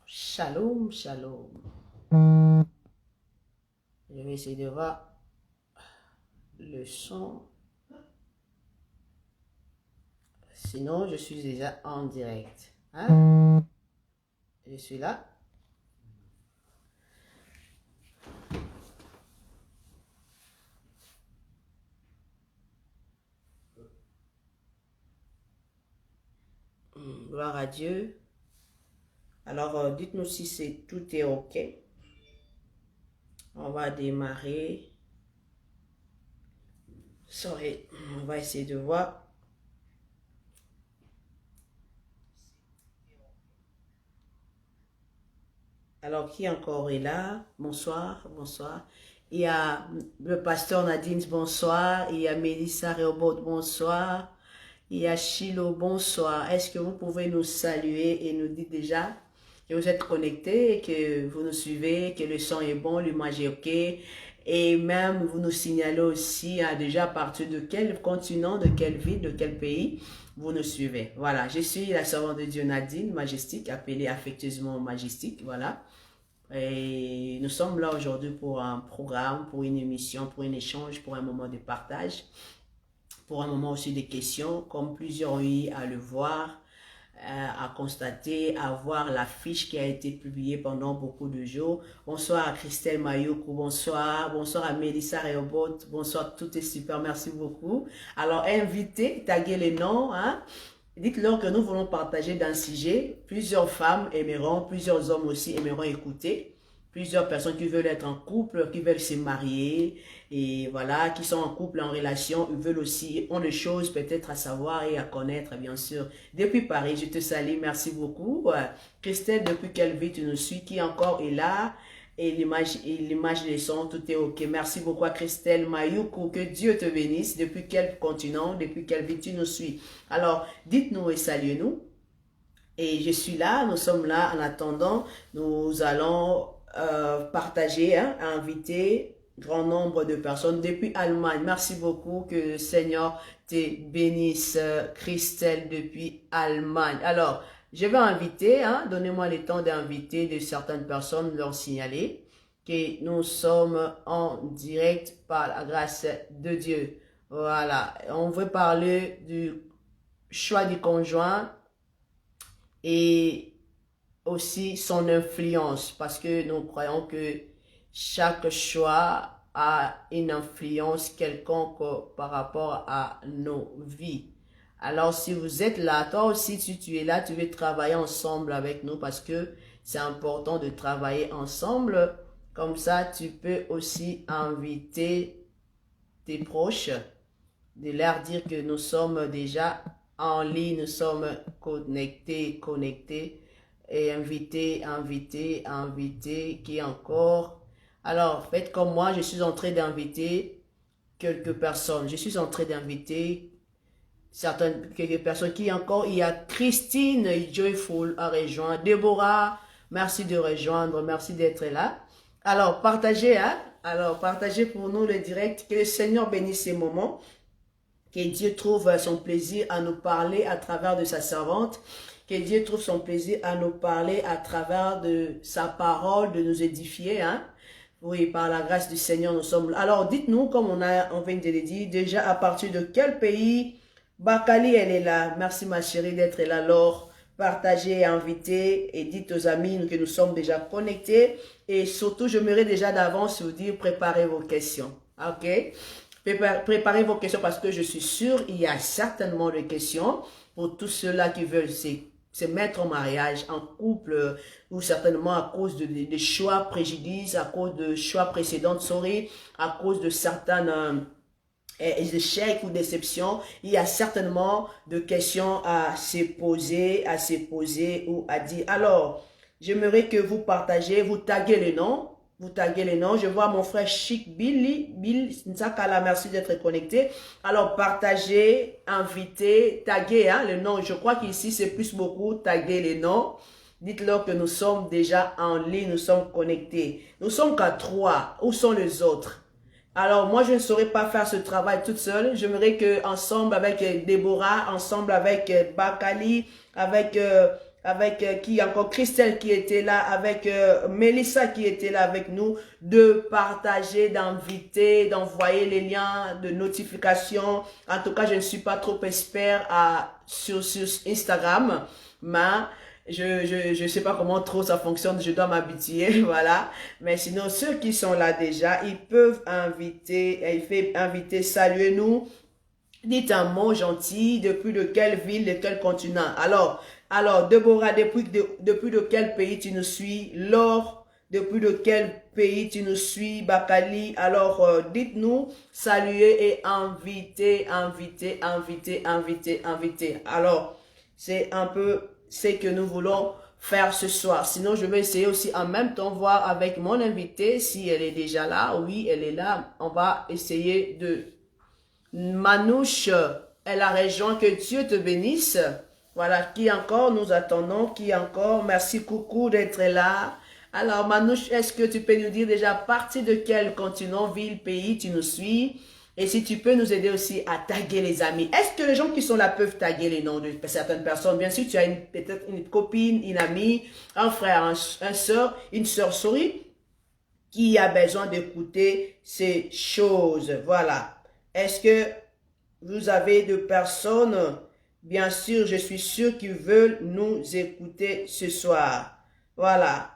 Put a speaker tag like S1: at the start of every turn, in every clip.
S1: Shalom, shalom. Je vais essayer de voir le son. Sinon, je suis déjà en direct. Hein? Je suis là. Gloire à Dieu. Alors, dites-nous si tout est OK. On va démarrer. Sorry, on va essayer de voir. Alors, qui encore est là? Bonsoir, bonsoir. Il y a le pasteur Nadine, bonsoir. Il y a Mélissa Rehoboth, bonsoir. Il y a Chilo, bonsoir. Est-ce que vous pouvez nous saluer et nous dire déjà que vous êtes connectés, que vous nous suivez, que le son est bon, l'image est OK. Et même, vous nous signalez aussi déjà à partir de quel continent, de quelle ville, de quel pays vous nous suivez. Voilà, je suis la servante de Dieu Nadine, majestique, appelée affectueusement majestique. Voilà. Et nous sommes là aujourd'hui pour un programme, pour une émission, pour un échange, pour un moment de partage, pour un moment aussi de questions, comme plusieurs ont eu à le voir, à constater, à voir l'affiche qui a été publiée pendant beaucoup de jours. Bonsoir à Christelle Mayoukou, bonsoir. Bonsoir à Mélissa Rehoboth, bonsoir, tout est super, merci beaucoup. Alors, invitez, taguez les noms, hein. Dites-leur que nous voulons partager d'un sujet. Plusieurs femmes aimeront, plusieurs hommes aussi aimeront écouter. Plusieurs personnes qui veulent être en couple, qui veulent se marier, et voilà, qui sont en couple, en relation, ils veulent aussi, ont des choses peut-être à savoir et à connaître, bien sûr. Depuis Paris, je te salue, merci beaucoup. Christelle, depuis quelle ville tu nous suis, qui encore est là? Et l'image des sons, tout est OK. Merci beaucoup à Christelle Mayoukou, que Dieu te bénisse. Depuis quel continent, depuis quelle ville tu nous suis? Alors, dites-nous et saluez-nous. Et je suis là, nous sommes là. En attendant, nous allons partager, hein, inviter grand nombre de personnes depuis Allemagne. Merci beaucoup, que le Seigneur te bénisse, Christelle, depuis Allemagne. Alors, je vais inviter, hein, donnez-moi le temps d'inviter de certaines personnes, leur signaler que nous sommes en direct par la grâce de Dieu. Voilà, on veut parler du choix du conjoint et aussi son influence, parce que nous croyons que chaque choix a une influence quelconque par rapport à nos vies. Alors, si vous êtes là, toi aussi, si tu es là, tu veux travailler ensemble avec nous, parce que c'est important de travailler ensemble. Comme ça, tu peux aussi inviter tes proches, de leur dire que nous sommes déjà en ligne, nous sommes connectés, et inviter, qui encore. Alors, faites comme moi, je suis en train d'inviter quelques personnes. Je suis en train d'inviter quelques personnes qui encore. Il y a Christine Joyful à rejoindre. Déborah, merci de rejoindre, merci d'être là. Alors, partagez, hein? Alors, partagez pour nous le direct. Que le Seigneur bénisse ces moments. Que Dieu trouve son plaisir à nous parler à travers de sa servante. Que Dieu trouve son plaisir à nous parler à travers de sa parole, de nous édifier, hein. Oui, par la grâce du Seigneur, nous sommes là. Alors, dites-nous, comme on vient de le dire, déjà à partir de quel pays? Bakali, elle est là. Merci ma chérie d'être là. Alors, partagez, invitez et dites aux amis que nous sommes déjà connectés. Et surtout, je m'aimerais déjà d'avance vous dire, préparez vos questions. OK? Préparez vos questions parce que je suis sûre, il y a certainement des questions pour tous ceux-là qui veulent se mettre en mariage, en couple, ou certainement à cause de choix préjudices, à cause de choix précédents, à cause de certains échecs ou déceptions. Il y a certainement de questions à se poser ou à dire. Alors, j'aimerais que vous partagez, vous taguez les noms. Vous taguez les noms. Je vois mon frère Chic Bill Nsakala, merci d'être connecté. Alors, partagez, invitez, taguez, hein, le nom. Je crois qu'ici, c'est plus beaucoup taguer les noms. Dites-leur que nous sommes déjà en ligne, nous sommes connectés. Nous sommes qu'à 3. Où sont les autres? Alors, moi, je ne saurais pas faire ce travail toute seule. J'aimerais que, ensemble avec Déborah, ensemble avec Bakali, avec, qui encore, Christelle qui était là, avec Mélissa qui était là avec nous, de partager, d'inviter, d'envoyer les liens de notification. En tout cas, je ne suis pas trop expert sur Instagram, mais je sais pas comment trop ça fonctionne, je dois m'habituer, voilà. Mais sinon, ceux qui sont là déjà, ils peuvent inviter, il fait inviter, saluez-nous, dites un mot gentil, depuis de quelle ville, de quel continent. Alors, Deborah, depuis de quel pays tu nous suis? Laure, depuis de quel pays tu nous suis? Bakali, alors dites-nous, saluez et invitez, invitez, invitez, invitez, invitez. Alors, c'est un peu ce que nous voulons faire ce soir. Sinon, je vais essayer aussi en même temps voir avec mon invitée si elle est déjà là. Oui, elle est là. On va essayer de... Manouche est la région. Que Dieu te bénisse. Voilà, qui encore nous attendons? Qui encore? Merci, coucou d'être là. Alors, Manouche, est-ce que tu peux nous dire déjà à partir de quel continent, ville, pays tu nous suis? Et si tu peux nous aider aussi à taguer les amis. Est-ce que les gens qui sont là peuvent taguer les noms de certaines personnes? Bien sûr, tu as peut-être une copine, une amie, un frère, une sœur souris qui a besoin d'écouter ces choses. Voilà. Est-ce que vous avez de personnes, bien sûr, je suis sûr, qui veulent nous écouter ce soir? Voilà.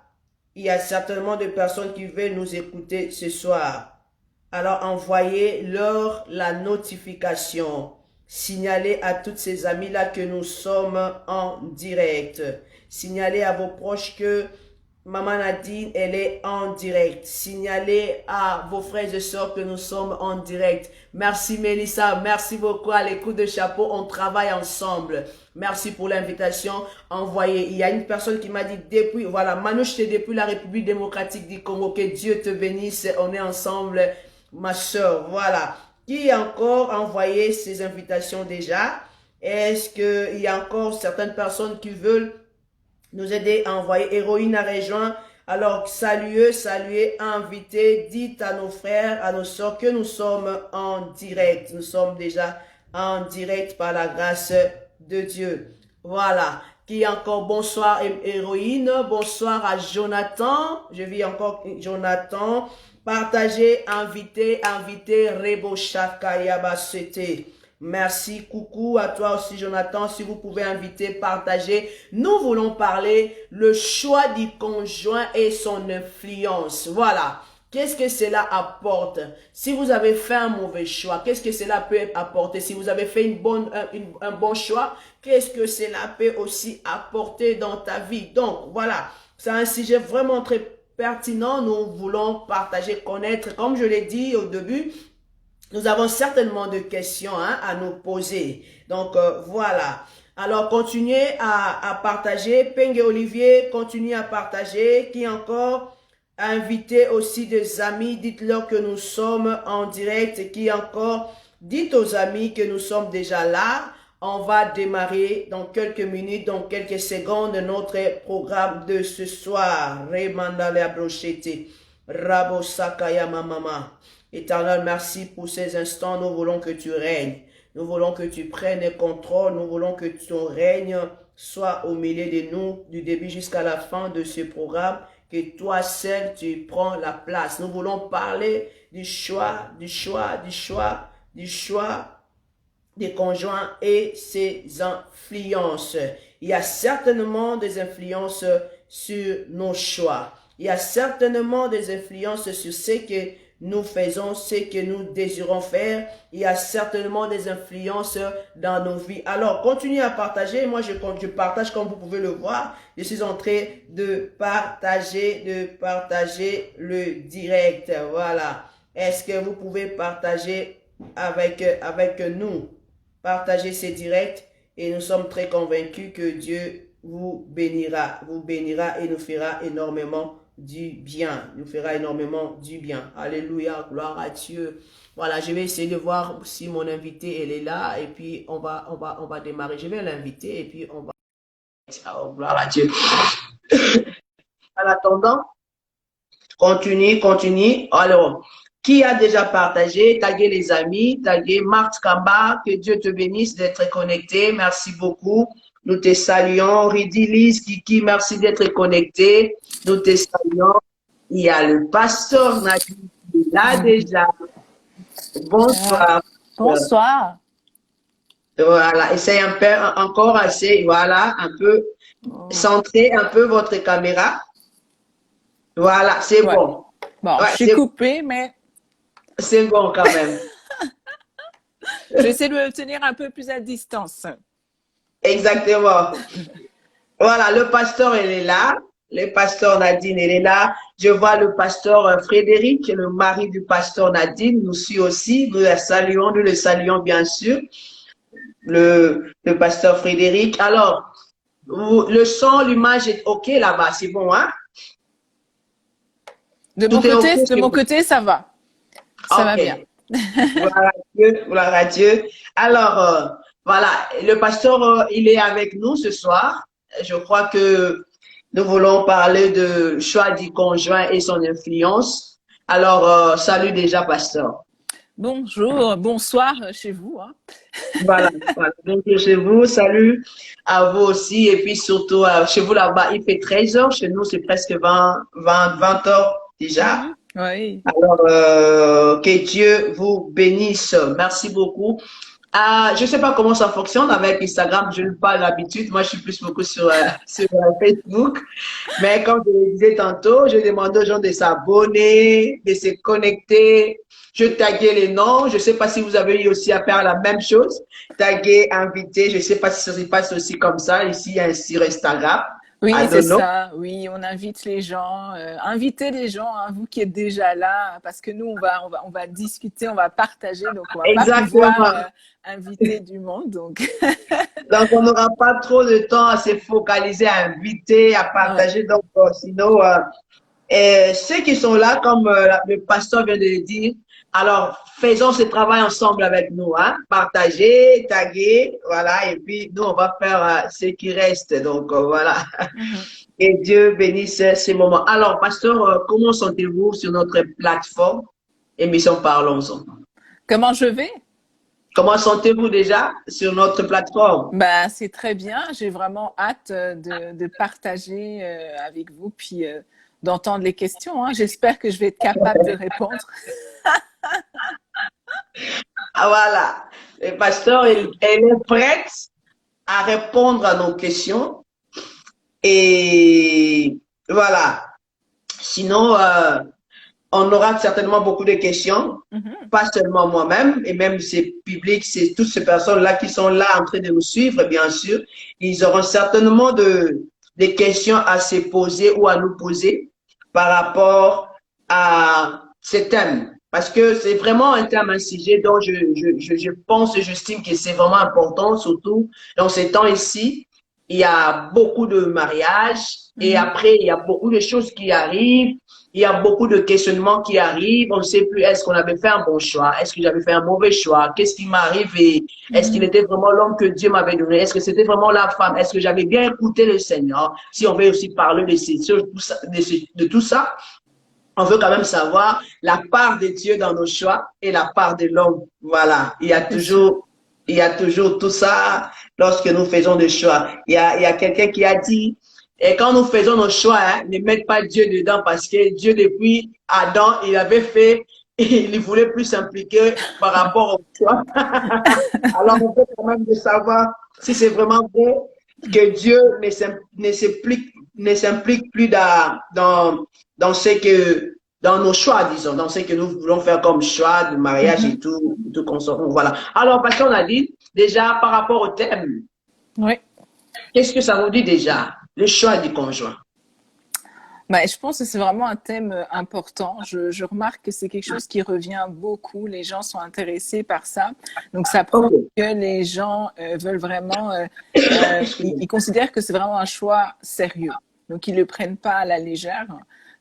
S1: Il y a certainement de personnes qui veulent nous écouter ce soir. Alors envoyez-leur la notification. Signalez à toutes ces amies-là que nous sommes en direct. Signalez à vos proches que Maman Nadine, elle est en direct. Signalez à vos frères et sœurs que nous sommes en direct. Merci Mélissa, merci beaucoup à l'écoute de chapeau. On travaille ensemble. Merci pour l'invitation envoyée. Il y a une personne qui m'a dit depuis, voilà, Manouche, c'est depuis la République démocratique du Congo. Que Dieu te bénisse. On est ensemble, ma soeur. Voilà. Qui a encore envoyé ces invitations déjà? Est-ce qu'il y a encore certaines personnes qui veulent nous aider à envoyer? Héroïne à rejoint? Alors, saluez, saluez, invitez, dites à nos frères, à nos soeurs que nous sommes en direct. Nous sommes déjà en direct par la grâce de Dieu. Voilà. Qui encore? Bonsoir, Héroïne. Bonsoir à Jonathan. Je vis encore Jonathan. Partagez, invitez, invitez, Rebo Shakayabasete. Merci, coucou à toi aussi Jonathan, si vous pouvez inviter, partager. Nous voulons parler le choix du conjoint et son influence. Voilà, qu'est-ce que cela apporte? Si vous avez fait un mauvais choix, qu'est-ce que cela peut apporter? Si vous avez fait un bon choix, qu'est-ce que cela peut aussi apporter dans ta vie? Donc voilà, c'est un sujet vraiment très pertinent. Nous voulons partager, connaître, comme je l'ai dit au début, nous avons certainement de questions à nous poser. Donc, voilà. Alors, continuez à partager. Peng et Olivier, continuez à partager. Qui encore? Invitez aussi des amis. Dites-leur que nous sommes en direct. Qui encore? Dites aux amis que nous sommes déjà là. On va démarrer dans quelques minutes, dans quelques secondes, notre programme de ce soir. Remandale abrochete. Rabo sakaya mama. Éternel, merci pour ces instants. Nous voulons que tu règnes. Nous voulons que tu prennes le contrôle. Nous voulons que ton règne soit au milieu de nous, du début jusqu'à la fin de ce programme. Que toi seul, tu prends la place. Nous voulons parler du choix des conjoints et ses influences. Il y a certainement des influences sur nos choix. Il y a certainement des influences sur ce que nous faisons, ce que nous désirons faire. Il y a certainement des influences dans nos vies. Alors, continuez à partager. Moi, je partage comme vous pouvez le voir. Je suis en train de partager le direct. Voilà. Est-ce que vous pouvez partager avec nous? Partager ces directs et nous sommes très convaincus que Dieu vous bénira et nous fera énormément du bien. Nous fera énormément du bien. Alléluia, gloire à Dieu. Voilà, je vais essayer de voir si mon invité elle est là et puis on va démarrer. Je vais l'inviter et puis on va. Oh, gloire à Dieu. En attendant, continue. Alors, qui a déjà partagé, taguez les amis, taguez Marthe Kamba, que Dieu te bénisse d'être connecté. Merci beaucoup. Nous te saluons. Ridi, Lise, Kiki, merci d'être connecté. Nous te saluons. Il y a le pasteur Nadine qui est là déjà. Bonsoir.
S2: Bonsoir.
S1: Voilà, essayez un peu, encore assez, voilà, un peu, centrez un peu votre caméra. Voilà, c'est bon.
S2: Bon,
S1: Ouais,
S2: je suis coupée, mais...
S1: C'est bon quand même.
S2: J'essaie de me tenir un peu plus à distance.
S1: Exactement. Voilà, le pasteur, il est là. Le pasteur Nadine, il est là. Je vois le pasteur Frédéric, le mari du pasteur Nadine, nous suit aussi. Nous le saluons bien sûr. Le pasteur Frédéric. Alors, le son, l'image est OK là-bas, c'est bon, hein?
S2: De mon côté, ça va. Ça va bien.
S1: Gloire à Dieu. Alors, voilà, le pasteur, il est avec nous ce soir. Je crois que nous voulons parler de choix du conjoint et son influence. Alors, salut déjà, pasteur.
S2: Bonjour, bonsoir chez vous. Hein.
S1: Voilà, bonjour chez vous, salut à vous aussi. Et puis surtout, chez vous là-bas, il fait 13 heures. Chez nous, c'est presque 20 heures déjà.
S2: Oui.
S1: Alors, que Dieu vous bénisse. Merci beaucoup. Je ne sais pas comment ça fonctionne avec Instagram, je n'ai pas l'habitude. Moi, je suis plus beaucoup sur Facebook. Mais comme je le disais tantôt, je demande aux gens de s'abonner, de se connecter. Je taguais les noms. Je ne sais pas si vous avez eu aussi à faire la même chose. Taguer, inviter. Je ne sais pas si ça se passe aussi comme ça ici sur Instagram.
S2: Oui, c'est ça. Oui, on invite les gens. Invitez les gens, hein, vous qui êtes déjà là, parce que nous, on va discuter, on va partager. Donc, on va pas pouvoir inviter du monde. Donc,
S1: on n'aura pas trop de temps à se focaliser, à inviter, à partager. Donc, sinon, ceux qui sont là, comme le pasteur vient de le dire, alors, faisons ce travail ensemble avec nous, hein. Partager, taguer, voilà, et puis nous, on va faire ce qui reste. Donc, voilà. Et Dieu bénisse ces moments. Alors, pasteur, comment sentez-vous sur notre plateforme émission Parlons-en?
S2: Comment je vais?
S1: Comment sentez-vous déjà sur notre plateforme?
S2: Ben, c'est très bien. J'ai vraiment hâte de partager avec vous, puis d'entendre les questions. Hein. J'espère que je vais être capable de répondre.
S1: Voilà. Le pasteur, elle est prête à répondre à nos questions. Et voilà. Sinon, on aura certainement beaucoup de questions, pas seulement moi-même, et même ces publics, c'est toutes ces personnes-là qui sont là en train de nous suivre, bien sûr. Ils auront certainement des questions à se poser ou à nous poser par rapport à ces thèmes. Parce que c'est vraiment un thème, un sujet dont je pense et j'estime que c'est vraiment important, surtout dans ces temps ici. Il y a beaucoup de mariages et après, il y a beaucoup de choses qui arrivent. Il y a beaucoup de questionnements qui arrivent. On ne sait plus, est-ce qu'on avait fait un bon choix? Est-ce que j'avais fait un mauvais choix? Qu'est-ce qui m'arrive? Est-ce qu'il était vraiment l'homme que Dieu m'avait donné? Est-ce que c'était vraiment la femme? Est-ce que j'avais bien écouté le Seigneur? Si on veut aussi parler de ces choses, de tout ça, on veut quand même savoir la part de Dieu dans nos choix et la part de l'homme. Voilà. Il y a toujours tout ça lorsque nous faisons des choix. Il y a quelqu'un qui a dit, et quand nous faisons nos choix, hein, ne mettez pas Dieu dedans parce que Dieu, depuis Adam, il avait fait, il voulait plus s'impliquer par rapport au choix. Alors, on peut quand même de savoir si c'est vraiment vrai que Dieu ne s'implique plus dans ce que, dans nos choix, disons, dans ce que nous voulons faire comme choix de mariage et tout consort. Voilà. Alors, parce qu'on a dit, déjà, par rapport au thème, qu'est-ce que ça vous dit déjà? Le choix du conjoint.
S2: Ben, je pense que c'est vraiment un thème important. Je remarque que c'est quelque chose qui revient beaucoup. Les gens sont intéressés par ça. Donc, ça prouve que les gens veulent vraiment... ils considèrent que c'est vraiment un choix sérieux. Donc, ils ne le prennent pas à la légère.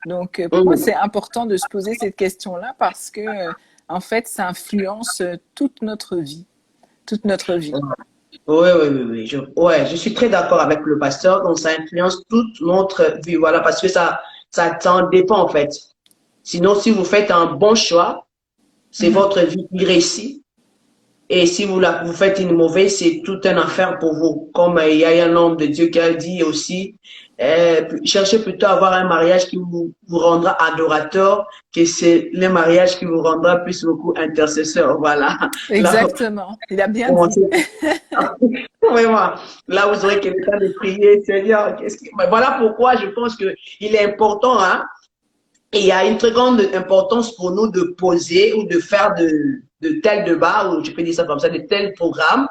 S2: Donc, pour moi, c'est important de se poser cette question-là parce que, en fait, ça influence toute notre vie. Toute notre vie.
S1: Oui. Je suis très d'accord avec le pasteur. Donc, ça influence toute notre vie. Voilà, parce que ça t'en dépend, en fait. Sinon, si vous faites un bon choix, c'est votre vie qui réussit. Et si vous faites une mauvaise, c'est tout un affaire pour vous. Comme il y a un homme de Dieu qui a dit aussi, cherchez plutôt à avoir un mariage qui vous rendra adorateur, que c'est le mariage qui vous rendra plus beaucoup intercesseur. Voilà. Là,
S2: Exactement. Il a bien dit.
S1: commencez. Vraiment. Là, vous aurez quelqu'un de prier, Seigneur. Voilà pourquoi je pense que il est important, hein. Et il y a une très grande importance pour nous de poser ou de faire de tels débats, ou je peux dire ça comme ça, de tels programmes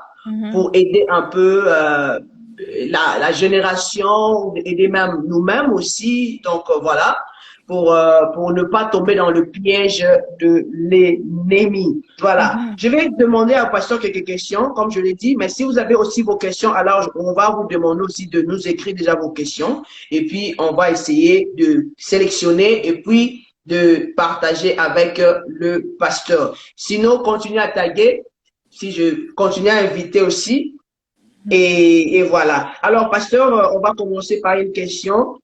S1: pour aider un peu la génération, aider même nous-mêmes aussi. Donc voilà, pour ne pas tomber dans le piège de l'ennemi. Voilà. Je vais demander à pasteur quelques questions, comme je l'ai dit, mais si vous avez aussi vos questions, alors on va vous demander aussi de nous écrire déjà vos questions et puis on va essayer de sélectionner et puis de partager avec le pasteur. Sinon, continuez à taguer, si je continue à inviter aussi. Et voilà. Alors, pasteur, on va commencer par une question.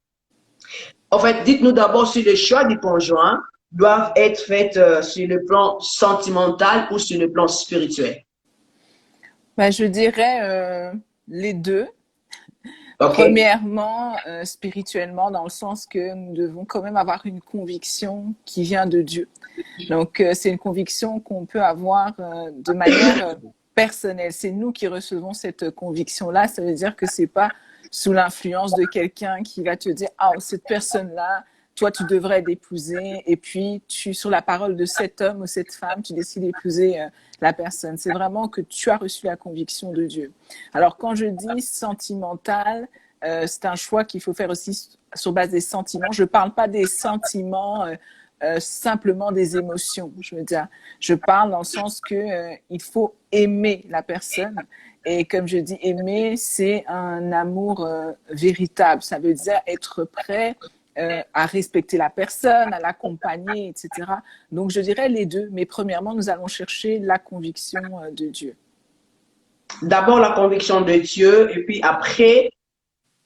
S1: En fait, dites-nous d'abord si les choix du conjoint doivent être faits sur le plan sentimental ou sur le plan spirituel.
S2: Ben, je dirais les deux.
S1: Okay.
S2: Premièrement, spirituellement, dans le sens que nous devons quand même avoir une conviction qui vient de Dieu. Donc, c'est une conviction qu'on peut avoir de manière personnelle. C'est nous qui recevons cette conviction-là. Ça veut dire que c'est pas sous l'influence de quelqu'un qui va te dire « Ah, cette personne-là, toi, tu devrais l'épouser. » Et puis, sur la parole de cet homme ou cette femme, tu décides d'épouser la personne. C'est vraiment que tu as reçu la conviction de Dieu. Alors, quand je dis sentimental, c'est un choix qu'il faut faire aussi sur base des sentiments. Je ne parle pas des sentiments simplement des émotions. Je veux dire, je parle dans le sens que il faut aimer la personne. Et comme je dis, aimer, c'est un amour véritable. Ça veut dire être prêt à respecter la personne, à l'accompagner, etc. Donc, je dirais les deux. Mais premièrement, nous allons chercher la conviction de Dieu.
S1: D'abord, la conviction de Dieu, et puis après,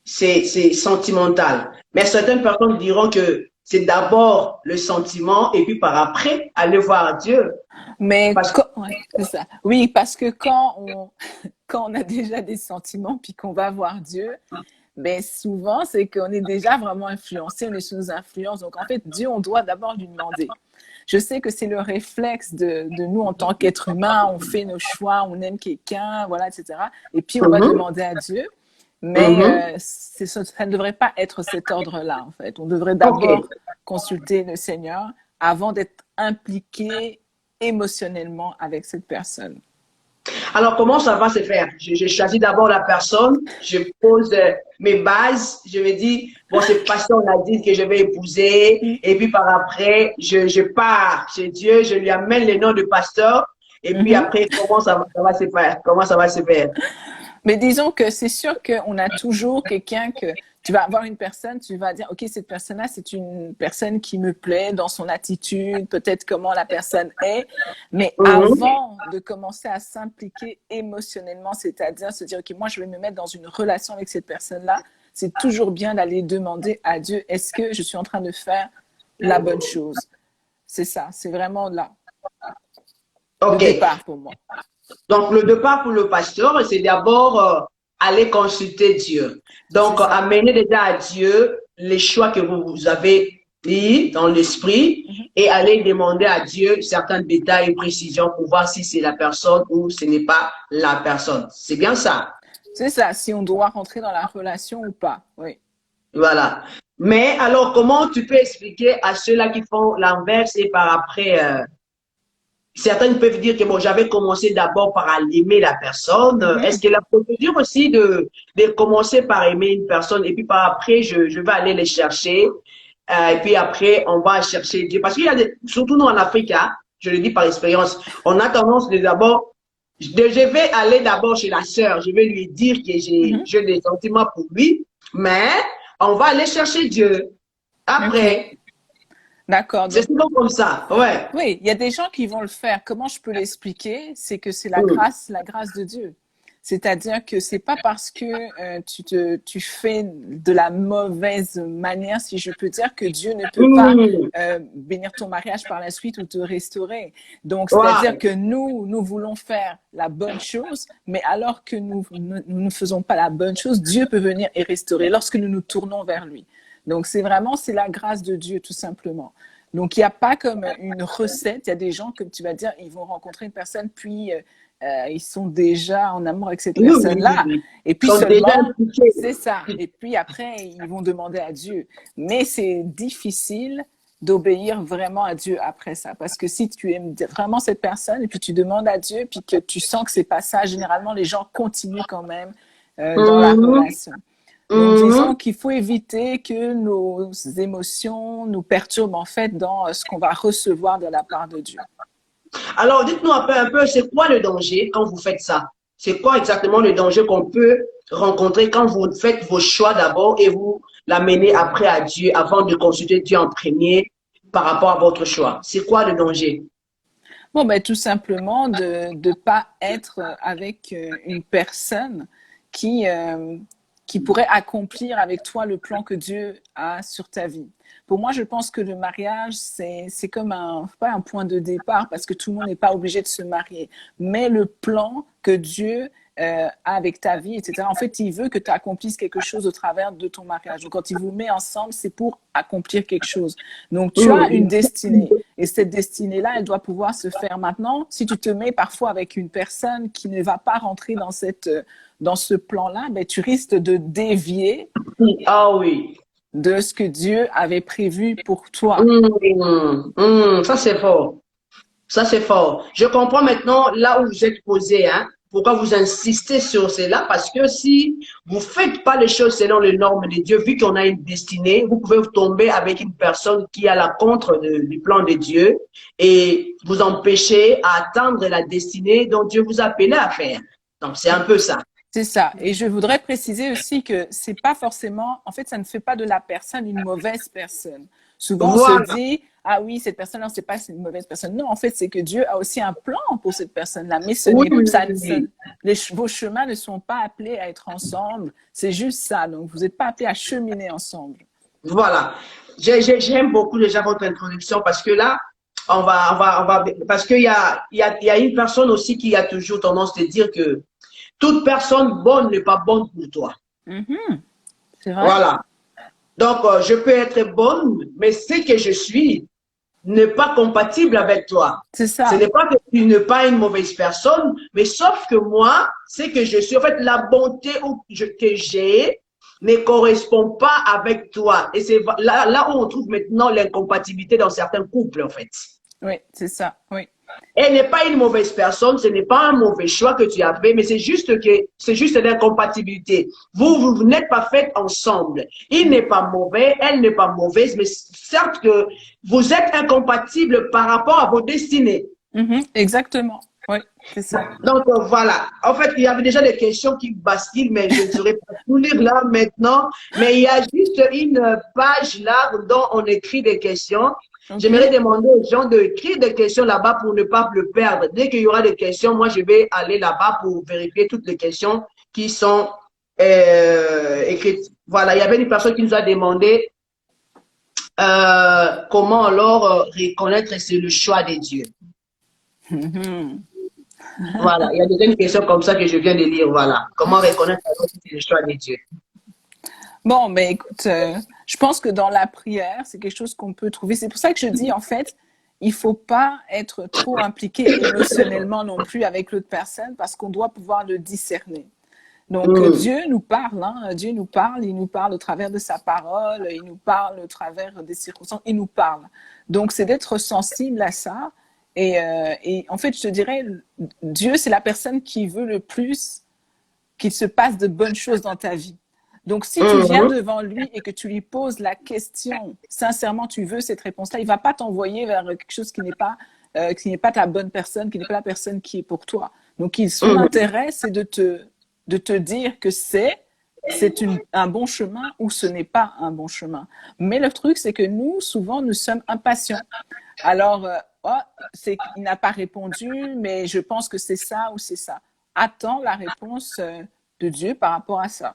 S1: c'est sentimental. Mais certaines personnes diront que c'est d'abord le sentiment, et puis par après, aller voir Dieu.
S2: Mais ouais, c'est ça. Oui, parce que quand on a déjà des sentiments, puis qu'on va voir Dieu, ben souvent, c'est qu'on est déjà vraiment influencé, on est sous nos influences. Donc, en fait, Dieu, on doit d'abord lui demander. Je sais que c'est le réflexe de nous en tant qu'être humain, on fait nos choix, on aime quelqu'un, voilà, etc. Et puis, on va demander à Dieu. Mais ça ne devrait pas être cet ordre-là, en fait. On devrait d'abord consulter le Seigneur avant d'être impliqué émotionnellement avec cette personne.
S1: Alors, comment ça va se faire? Je choisis d'abord la personne, je pose mes bases, je me dis, bon, c'est pasteur Nadine que je vais épouser, et puis par après, je pars chez Dieu, je lui amène le nom de pasteur, et puis après, comment ça va se faire? Comment ça va se faire?
S2: Mais disons que c'est sûr qu'on a toujours quelqu'un que tu vas avoir une personne, tu vas dire, OK, cette personne-là, c'est une personne qui me plaît dans son attitude, peut-être comment la personne est. Mais avant de commencer à s'impliquer émotionnellement, c'est-à-dire se dire, OK, moi, je vais me mettre dans une relation avec cette personne-là, c'est toujours bien d'aller demander à Dieu, est-ce que je suis en train de faire la bonne chose? C'est ça, c'est vraiment là. Le départ pour moi.
S1: Donc, le départ pour le pasteur, c'est d'abord aller consulter Dieu. Donc, amener déjà à Dieu les choix que vous avez pris dans l'esprit et aller demander à Dieu certains détails et précisions pour voir si c'est la personne ou ce n'est pas la personne. C'est bien ça?
S2: C'est ça, si on doit rentrer dans la relation ou pas, oui.
S1: Voilà. Mais alors, comment tu peux expliquer à ceux-là qui font l'inverse et par après... Certains peuvent dire que bon, j'avais commencé d'abord par aimer la personne. Est-ce que la procédure aussi de commencer par aimer une personne et puis par après, je vais aller les chercher et puis après, on va chercher Dieu. Parce qu'il y a surtout nous en Afrique, hein, je le dis par expérience, on a tendance de d'abord, je vais aller d'abord chez la sœur, je vais lui dire que j'ai des sentiments pour lui, mais on va aller chercher Dieu après.
S2: D'accord.
S1: C'est souvent comme ça, ouais.
S2: Oui, il y a des gens qui vont le faire. Comment je peux l'expliquer? C'est que c'est la grâce de Dieu. C'est-à-dire que c'est pas parce que tu fais de la mauvaise manière, si je peux dire, que Dieu ne peut pas bénir ton mariage par la suite ou te restaurer. Donc, c'est-à-dire
S1: Wow.
S2: que nous voulons faire la bonne chose, mais alors que nous ne faisons pas la bonne chose, Dieu peut venir et restaurer lorsque nous nous tournons vers lui. Donc, c'est la grâce de Dieu, tout simplement. Donc, il n'y a pas comme une recette. Il y a des gens, comme tu vas dire, ils vont rencontrer une personne, puis ils sont déjà en amour avec cette
S1: Oui, oui, oui,
S2: personne-là.
S1: oui.
S2: Et
S1: Ils
S2: puis
S1: sont déjà
S2: seulement,
S1: impliqués.
S2: c'est ça. Et puis après, ils vont demander à Dieu. Mais c'est difficile d'obéir vraiment à Dieu après ça. Parce que si tu aimes vraiment cette personne et puis tu demandes à Dieu, puis que tu sens que c'est pas ça, généralement, les gens continuent quand même dans la
S1: Mhm,
S2: relation. Donc, disons
S1: mhm.
S2: qu'il faut éviter que nos émotions nous perturbent en fait dans ce qu'on va recevoir de la part de Dieu.
S1: Alors, dites-nous un peu, c'est quoi le danger quand vous faites ça? C'est quoi exactement le danger qu'on peut rencontrer quand vous faites vos choix d'abord et vous l'amenez après à Dieu avant de consulter Dieu en premier par rapport à votre choix? C'est quoi le danger?
S2: Bon, ben, tout simplement de ne pas être avec une personne qui, euh, qui pourrait accomplir avec toi le plan que Dieu a sur ta vie. Pour moi, je pense que le mariage, c'est comme pas un point de départ parce que tout le monde n'est pas obligé de se marier, mais le plan que Dieu a avec ta vie, etc. En fait, il veut que tu accomplisses quelque chose au travers de ton mariage. Donc, quand il vous met ensemble, c'est pour accomplir quelque chose. Donc, tu as une
S1: Mhm.
S2: destinée. Et cette destinée-là, elle doit pouvoir se faire maintenant. Si tu te mets parfois avec une personne qui ne va pas rentrer dans ce plan-là, ben, tu risques de dévier
S1: Ah oui.
S2: de ce que Dieu avait prévu pour toi.
S1: Ça c'est fort. Ça c'est fort. Je comprends maintenant là où vous êtes posé, hein. Pourquoi vous insistez sur cela? Parce que si vous faites pas les choses selon les normes de Dieu, vu qu'on a une destinée, vous pouvez vous tomber avec une personne qui a la contre du plan de Dieu et vous empêcher à atteindre la destinée dont Dieu vous a appelé à faire. Donc c'est un peu ça.
S2: C'est ça. Et je voudrais préciser aussi que c'est pas forcément, en fait, ça ne fait pas de la personne une mauvaise personne. Souvent, on se
S1: Voilà.
S2: dit, ah oui, cette personne-là, c'est pas une mauvaise personne. Non, en fait, c'est que Dieu a aussi un plan pour cette personne-là. Mais ce
S1: Oui,
S2: n'est,
S1: oui,
S2: ça,
S1: oui.
S2: vos chemins ne sont pas appelés à être ensemble. C'est juste ça. Donc, vous n'êtes pas appelés à cheminer ensemble.
S1: Voilà. J'aime beaucoup déjà votre introduction parce que là, parce qu'il y a une personne aussi qui a toujours tendance à dire que toute personne bonne n'est pas bonne pour toi.
S2: Mhm. C'est vrai?
S1: Voilà. Donc, je peux être bonne, mais ce que je suis n'est pas compatible avec toi.
S2: C'est
S1: Ce n'est
S2: ça.
S1: pas que tu n'es pas une mauvaise personne, mais sauf que moi, c'est que je suis, en fait, la bonté que j'ai ne correspond pas avec toi. Et c'est là où on trouve maintenant l'incompatibilité dans certains couples, en fait.
S2: Oui, c'est ça. Oui.
S1: Elle n'est pas une mauvaise personne, ce n'est pas un mauvais choix que tu as fait, mais c'est juste l'incompatibilité. Vous n'êtes pas faites ensemble. Il n'est pas mauvais, elle n'est pas mauvaise, mais certes que vous êtes incompatibles par rapport à vos destinées.
S2: Mhm. Exactement. Oui, c'est ça.
S1: Donc voilà. En fait, il y avait déjà des questions qui basculent, mais je ne saurais pas tout lire là maintenant. Mais il y a juste une page là dont on écrit des questions. J'aimerais
S2: OK.
S1: demander aux gens d'écrire des questions là-bas pour ne pas le perdre. Dès qu'il y aura des questions, moi je vais aller là-bas pour vérifier toutes les questions qui sont écrites. Voilà, il y avait une personne qui nous a demandé comment alors reconnaître que c'est le choix de Dieu.
S2: Mhm.
S1: Voilà, il y a déjà une question comme ça que je viens de lire. Voilà, comment reconnaître alors que c'est le choix de Dieu.
S2: Bon, ben écoute, je pense que dans la prière, c'est quelque chose qu'on peut trouver. C'est pour ça que je dis, en fait, il faut pas être trop impliqué émotionnellement non plus avec l'autre personne parce qu'on doit pouvoir le discerner. Donc,
S1: Mm,
S2: Dieu nous parle, hein, Dieu nous parle, il nous parle au travers de sa parole, il nous parle au travers des circonstances, il nous parle. Donc, c'est d'être sensible à ça. Et en fait, je te dirais, Dieu, c'est la personne qui veut le plus qu'il se passe de bonnes choses dans ta vie. Donc, si tu viens
S1: mm,
S2: devant lui et que tu lui poses la question, sincèrement, tu veux cette réponse-là, il ne va pas t'envoyer vers quelque chose qui n'est pas ta bonne personne, qui n'est pas la personne qui est pour toi. Donc, son
S1: mm,
S2: intérêt, c'est de te dire que un bon chemin ou ce n'est pas un bon chemin. Mais le truc, c'est que nous, souvent, nous sommes impatients. Alors, oh, il n'a pas répondu, mais je pense que c'est ça ou c'est ça. attend la réponse de Dieu par rapport à ça.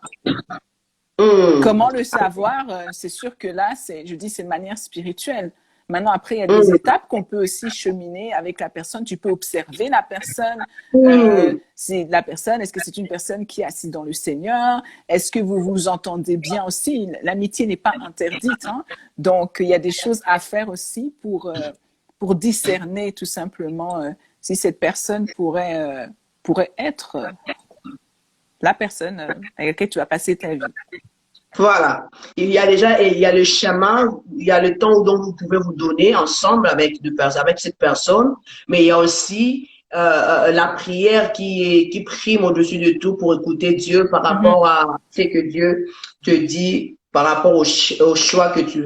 S1: Hmm.
S2: Comment le savoir? C'est sûr que là, je dis, c'est de manière spirituelle. Maintenant, après, il y a des
S1: Hmm.
S2: étapes qu'on peut aussi cheminer avec la personne. Tu peux observer la personne.
S1: Hmm.
S2: Est-ce que c'est une personne qui est assise dans le Seigneur? Est-ce que vous vous entendez bien aussi? L'amitié n'est pas interdite, hein? Donc, il y a des choses à faire aussi pour discerner tout simplement si cette personne pourrait être la personne avec laquelle tu vas passer ta vie.
S1: Voilà. Il y a le chemin, il y a le temps dont vous pouvez vous donner ensemble avec cette personne, mais il y a aussi la prière qui prime au-dessus de tout pour écouter Dieu par
S2: Mhm.
S1: rapport à ce que Dieu te dit, par rapport au choix que tu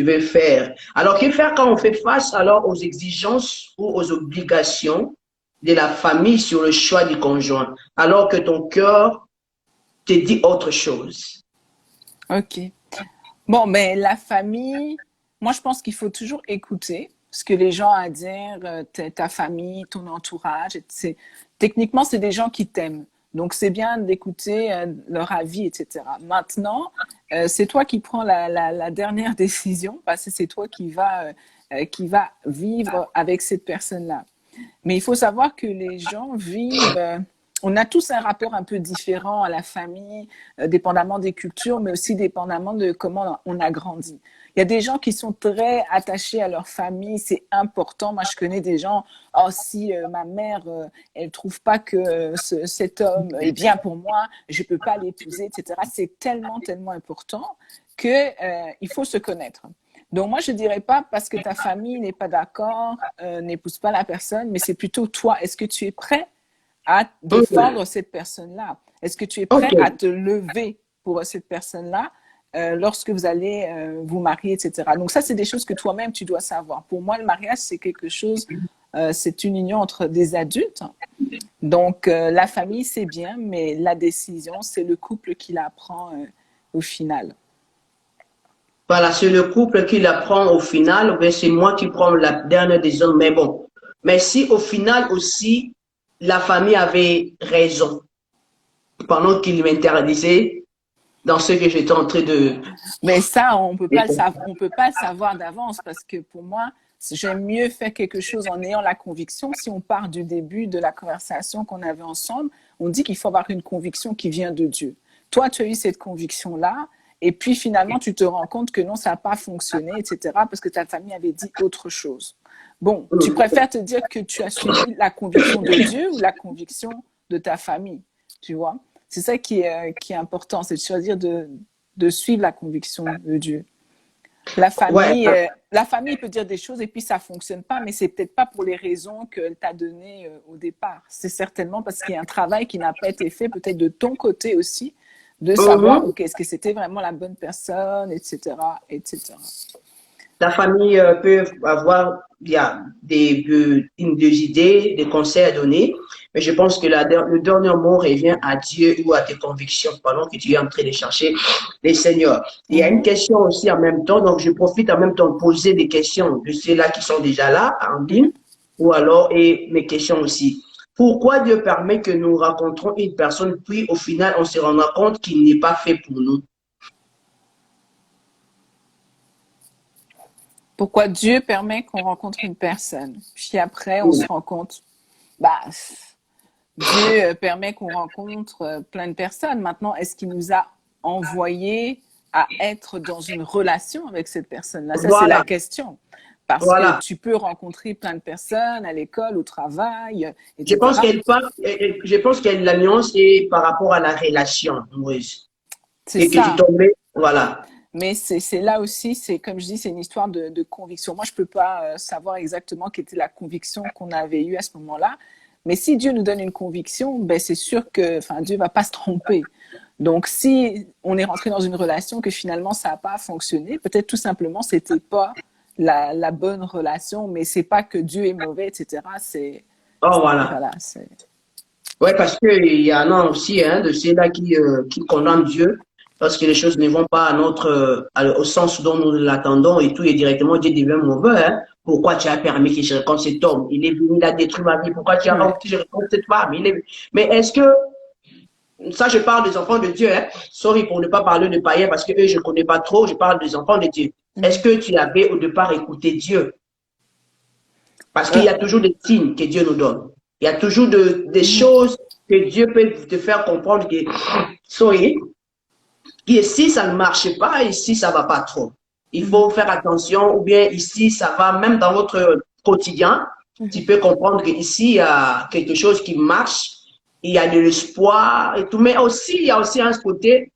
S1: veux faire. Alors, que faire quand on fait face alors aux exigences ou aux obligations de la famille sur le choix du conjoint, alors que ton cœur te dit autre chose?
S2: Ok. Bon, mais la famille, moi je pense qu'il faut toujours écouter ce que les gens ont à dire, ta famille, ton entourage. Techniquement, c'est des gens qui t'aiment. Donc c'est bien d'écouter leur avis, etc. Maintenant, c'est toi qui prends la dernière décision parce que c'est toi qui va vivre avec cette personne-là. Mais il faut savoir que les gens vivent, on a tous un rapport un peu différent à la famille, dépendamment des cultures, mais aussi dépendamment de comment on a grandi. Il y a des gens qui sont très attachés à leur famille, c'est important. Moi, je connais des gens, oh, si ma mère, elle trouve pas que cet homme est bien pour moi, je peux pas l'épouser, etc. C'est tellement, tellement important que il faut se connaître. Donc moi, je dirais pas parce que ta famille n'est pas d'accord, n'épouse pas la personne, mais c'est plutôt toi. Est-ce que tu es prêt à défendre cette personne-là? Est-ce que tu es prêt à
S1: Ok.
S2: te lever pour cette personne-là lorsque vous allez vous marier, etc. Donc ça, c'est des choses que toi-même, tu dois savoir. Pour moi, le mariage, c'est quelque chose, c'est une union entre des adultes. Donc la famille, c'est bien, mais la décision, c'est le couple qui la prend au final.
S1: Voilà, c'est le couple qui la prend au final, ou bien c'est moi qui prends la dernière décision, mais bon. Mais si au final aussi, la famille avait raison, pendant qu'il m'interdisait dans ce que j'étais en train de...
S2: Mais ça, on peut pas le savoir d'avance parce que pour moi, j'aime mieux faire quelque chose en ayant la conviction. Si on part du début de la conversation qu'on avait ensemble, on dit qu'il faut avoir une conviction qui vient de Dieu. Toi, tu as eu cette conviction-là, et puis finalement, tu te rends compte que non, ça n'a pas fonctionné, etc., parce que ta famille avait dit autre chose. Bon, tu préfères te dire que tu as suivi la conviction de Dieu ou la conviction de ta famille, tu vois? C'est ça qui est important, c'est de choisir de suivre la conviction de Dieu.
S1: Ouais,
S2: La famille peut dire des choses et puis ça fonctionne pas, mais c'est peut-être pas pour les raisons qu'elle t'a données au départ. C'est certainement parce qu'il y a un travail qui n'a pas été fait, peut-être de ton côté aussi, de savoir,
S1: mhm.
S2: ok, est-ce que c'était vraiment la bonne personne, etc., etc.
S1: La famille peut avoir, il y a des idées, des conseils à donner, mais je pense que le dernier mot revient à Dieu ou à tes convictions pendant que tu es en train de chercher les seigneurs. Il y a une
S2: Mhm.
S1: question aussi en même temps, donc je profite en même temps de poser des questions de ceux-là qui sont déjà là en ligne,
S2: Mhm.
S1: ou alors, et mes questions aussi. Pourquoi Dieu permet que nous rencontrons une personne, puis au final, on se rendra compte qu'il n'est pas fait pour nous?
S2: Pourquoi Dieu permet qu'on rencontre une personne, puis après on se rend compte, bah, Dieu permet qu'on rencontre plein de personnes. Maintenant, est-ce qu'il nous a envoyés à être dans une relation avec cette personne-là? Ça, c'est la
S1: Voilà,
S2: question. Parce que
S1: voilà.
S2: tu peux rencontrer plein de personnes à l'école, au travail,
S1: Je pense
S2: etc.
S1: qu'elle parle, je pense que la nuance est par rapport à la relation, Moïse.
S2: C'est
S1: Et que tu
S2: ça.
S1: tombais, voilà.
S2: Mais c'est là aussi, c'est comme je dis, c'est une histoire de conviction. Moi, je peux pas savoir exactement quelle était la conviction qu'on avait eue à ce moment-là. Mais si Dieu nous donne une conviction, ben c'est sûr que, enfin, Dieu va pas se tromper. Donc, si on est rentré dans une relation que finalement ça n'a pas fonctionné, peut-être tout simplement c'était pas la bonne relation, mais c'est pas que Dieu est mauvais, etc.
S1: Oh, voilà.
S2: Voilà,
S1: Ouais, parce qu'il y en a aussi hein, de ceux-là qui condamnent Dieu parce que les choses ne vont pas à au sens dont nous l'attendons et tout, et directement Dieu devient mauvais. Hein. pourquoi tu as permis que je rencontre cet homme? Il est venu, il a détruit ma vie. Pourquoi tu as envie que je rencontre cette femme? Mais est-ce que, ça, je parle des enfants de Dieu, hein? Sorry pour ne pas parler de païens parce que eux, je ne connais pas trop. Je parle des enfants de Dieu. Est-ce que tu avais au départ écouté Dieu? Parce qu'il y a toujours des signes que Dieu nous donne. Il y a toujours des choses que Dieu peut te faire comprendre que, sorry, ici, ça ne marche pas, ici, ça ne va pas trop. Il faut faire attention, ou bien ici, ça va, même dans votre quotidien, tu peux comprendre qu'ici, il y a quelque chose qui marche, il y a de l'espoir et tout, mais aussi, il y a aussi un côté,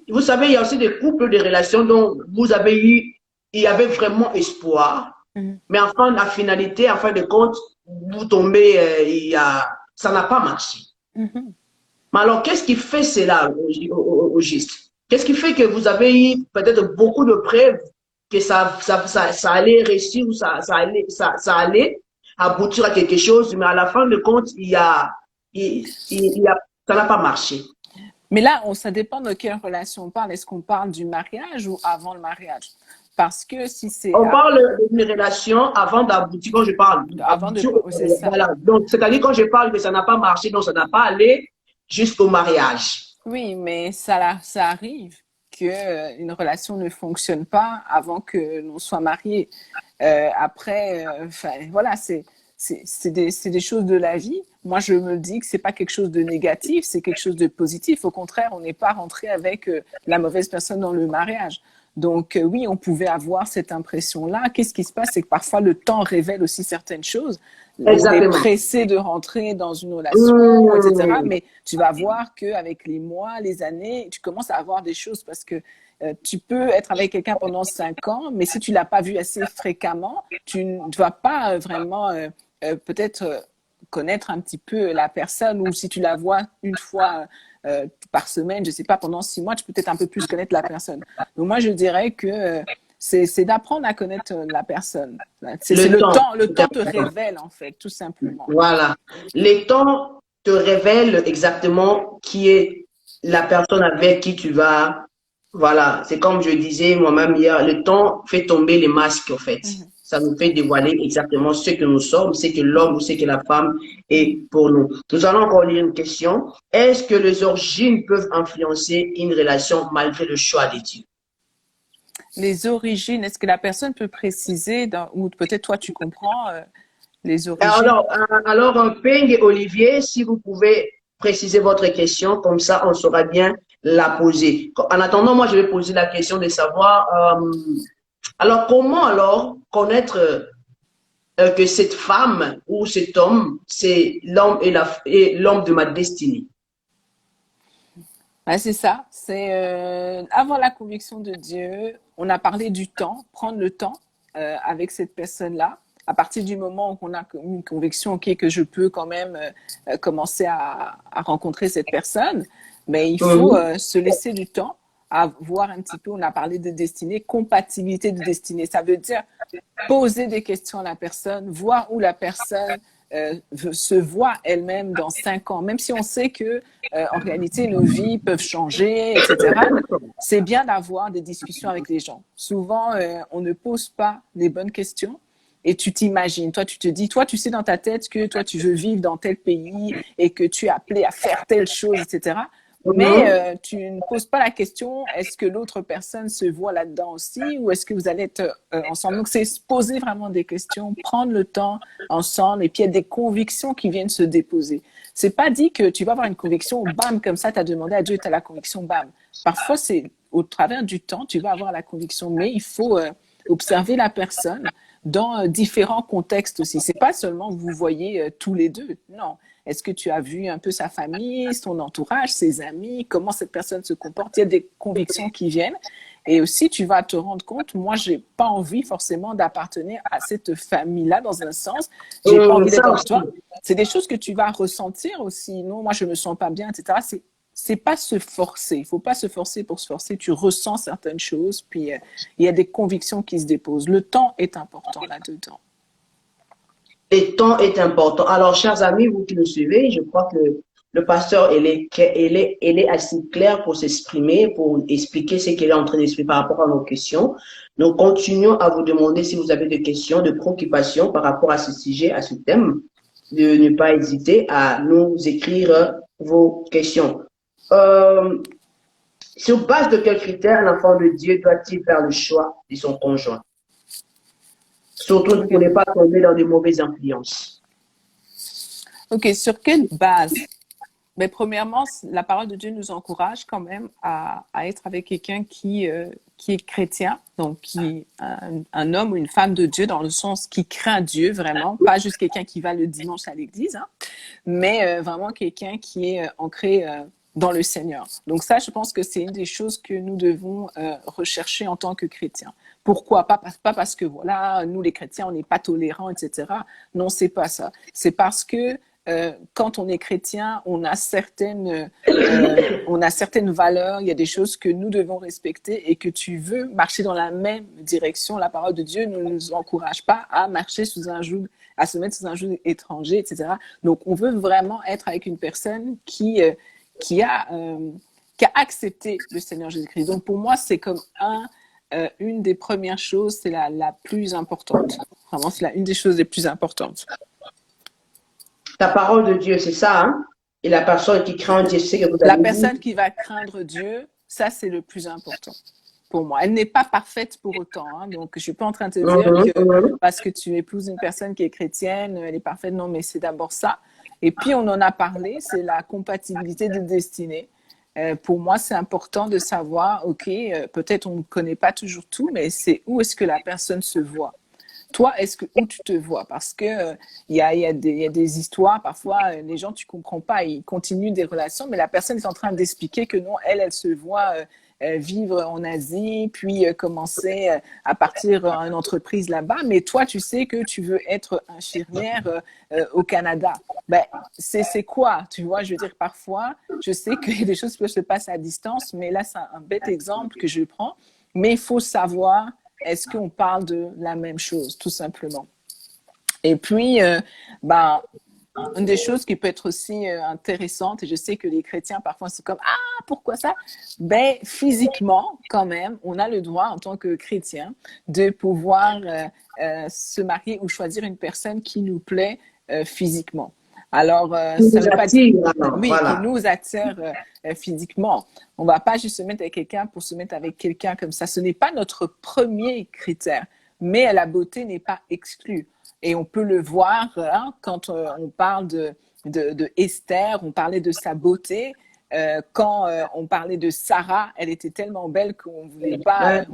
S1: vous savez, il y a aussi des couples, des relations dont vous avez eu, il y avait vraiment espoir, mais en fin, la finalité, en fin de compte, vous tombez, ça n'a pas marché. Mais alors, qu'est-ce qui fait cela au juste? Qu'est-ce qui fait que vous avez eu peut-être beaucoup de preuves que ça allait réussir ou ça allait aboutir à quelque chose, mais à la fin de compte, ça n'a pas marché.
S2: Mais là, ça dépend de quelle relation on parle. Est-ce qu'on parle du mariage ou avant le mariage? Parce que si c'est...
S1: On parle d'une relation avant d'aboutir, quand je parle.
S2: Avant de... c'est ça.
S1: Voilà. Donc, c'est-à-dire quand je parle que ça n'a pas marché, donc ça n'a pas allé jusqu'au mariage.
S2: Oui, mais ça arrive qu'une relation ne fonctionne pas avant que l'on soit marié. Après, voilà, c'est des choses de la vie. Moi, je me dis que c'est pas quelque chose de négatif, c'est quelque chose de positif. Au contraire, on n'est pas rentré avec la mauvaise personne dans le mariage. Donc, oui, on pouvait avoir cette impression-là. Qu'est-ce qui se passe? C'est que parfois, le temps révèle aussi certaines choses.
S1: Exactement.
S2: On est pressé de rentrer dans une relation, etc. Mais tu vas voir qu'avec les mois, les années, tu commences à avoir des choses parce que tu peux être avec quelqu'un pendant 5 ans, mais si tu l'as pas vu assez fréquemment, tu ne vas pas vraiment peut-être connaître un petit peu la personne, ou si tu la vois une fois par semaine, je sais pas, pendant 6 mois, tu peux peut-être un peu plus connaître la personne. Donc moi, je dirais que c'est d'apprendre à connaître la personne. C'est le temps te révèle, en fait, tout simplement.
S1: Voilà. Le temps te révèle exactement qui est la personne avec qui tu vas. Voilà. C'est comme je disais moi-même hier, le temps fait tomber les masques, en fait. Ça nous fait dévoiler exactement ce que nous sommes, ce que l'homme ou ce que la femme est pour nous. Nous allons encore lire une question. Est-ce que les origines peuvent influencer une relation malgré le choix de Dieu?
S2: Les origines, est-ce que la personne peut préciser, ou peut-être toi tu comprends les origines?
S1: Alors, Peng et Olivier, si vous pouvez préciser votre question, comme ça on saura bien la poser. En attendant, moi je vais poser la question de savoir, alors comment alors connaître que cette femme ou cet homme, c'est l'homme et l'homme de ma destinée?
S2: Ben, c'est ça, c'est avoir la conviction de Dieu. On a parlé du temps, prendre le temps avec cette personne-là. À partir du moment où on a une conviction, ok, que je peux quand même commencer à rencontrer cette personne, mais il faut se laisser du temps à voir un petit peu. On a parlé de destinée, compatibilité de destinée. Ça veut dire poser des questions à la personne, voir où la personne se voit elle-même dans 5 ans, même si on sait que en réalité nos vies peuvent changer, etc. C'est bien d'avoir des discussions avec les gens. Souvent, on ne pose pas les bonnes questions et tu t'imagines. Toi, tu te dis, toi, tu sais dans ta tête que toi, tu veux vivre dans tel pays et que tu es appelé à faire telle chose, etc. Mais tu ne poses pas la question, est-ce que l'autre personne se voit là-dedans aussi, ou est-ce que vous allez être ensemble? Donc, c'est se poser vraiment des questions, prendre le temps ensemble, et puis il y a des convictions qui viennent se déposer. C'est pas dit que tu vas avoir une conviction, bam, comme ça, tu as demandé à Dieu et tu as la conviction, bam. Parfois, c'est au travers du temps, tu vas avoir la conviction, mais il faut observer la personne dans différents contextes aussi. C'est pas seulement que vous voyez tous les deux, non. Est-ce que tu as vu un peu sa famille, son entourage, ses amis, comment cette personne se comporte? Il y a des convictions qui viennent. Et aussi, tu vas te rendre compte, moi, j'ai pas envie forcément d'appartenir à cette famille-là dans un sens. J'ai pas envie d'être avec toi. C'est des choses que tu vas ressentir aussi. Non, moi, je me sens pas bien, etc. C'est pas se forcer. Il faut pas se forcer pour se forcer. Tu ressens certaines choses, puis il y a des convictions qui se déposent. Le temps est important là-dedans.
S1: Le temps est important. Alors, chers amis, vous qui nous suivez, je crois que le pasteur, elle est assez claire pour s'exprimer, pour expliquer ce qu'elle est en train d'expliquer par rapport à nos questions. Nous continuons à vous demander si vous avez des questions, de préoccupations par rapport à ce sujet, à ce thème, de ne pas hésiter à nous écrire vos questions. Sur base de quels critères l'enfant de Dieu doit-il faire le choix de son conjoint? Surtout pour ne pas tomber dans de mauvaises influences.
S2: Ok, sur quelle base? Mais premièrement, la parole de Dieu nous encourage quand même à être avec quelqu'un qui est chrétien, donc qui un homme ou une femme de Dieu dans le sens qui craint Dieu vraiment, pas juste quelqu'un qui va le dimanche à l'église, hein, mais vraiment quelqu'un qui est ancré dans le Seigneur. Donc ça, je pense que c'est une des choses que nous devons rechercher en tant que chrétiens. Pourquoi? Pas parce que voilà, nous les chrétiens, on n'est pas tolérants, etc. Non, c'est pas ça. C'est parce que quand on est chrétien, on a certaines valeurs, il y a des choses que nous devons respecter et que tu veux marcher dans la même direction. La parole de Dieu ne nous encourage pas à marcher à se mettre sous un joug étranger, etc. Donc, on veut vraiment être avec une personne qui a accepté le Seigneur Jésus-Christ. Donc, pour moi, c'est comme une des premières choses, c'est la plus importante. Vraiment, c'est une des choses les plus importantes.
S1: Ta parole de Dieu, c'est ça, hein? Et la personne qui craint Dieu, c'est que vous avez
S2: La personne qui va craindre Dieu, ça, c'est le plus important pour moi. Elle n'est pas parfaite pour autant. Hein, donc, je ne suis pas en train de te dire que parce que tu épouses une personne qui est chrétienne, elle est parfaite. Non, mais c'est d'abord ça. Et puis, on en a parlé, c'est la compatibilité de destinée. Pour moi, c'est important de savoir, OK, peut-être on ne connaît pas toujours tout, mais c'est où est-ce que la personne se voit. Toi, où tu te vois? Parce que il y a des histoires, parfois, les gens, tu comprends pas, ils continuent des relations, mais la personne est en train d'expliquer que non, elle se voit vivre en Asie, puis commencer à partir une entreprise là-bas. Mais toi, tu sais que tu veux être infirmière au Canada. Ben, c'est quoi? Tu vois, je veux dire, parfois, je sais qu'il y a des choses qui peuvent se passer à distance, mais là, c'est un bête exemple que je prends. Mais il faut savoir, est-ce qu'on parle de la même chose, tout simplement? Et puis, une des choses qui peut être aussi intéressante, et je sais que les chrétiens, parfois, c'est comme « Ah, pourquoi ça? » Ben, physiquement, quand même, on a le droit, en tant que chrétien, de pouvoir se marier ou choisir une personne qui nous plaît physiquement. Alors, ça ne veut pas dire qui nous attire physiquement. On ne va pas juste se mettre avec quelqu'un pour se mettre avec quelqu'un comme ça. Ce n'est pas notre premier critère, mais la beauté n'est pas exclue. Et on peut le voir hein, quand on parle de Esther, on parlait de sa beauté. Quand on parlait de Sarah, elle était tellement belle qu'on ne voulait pas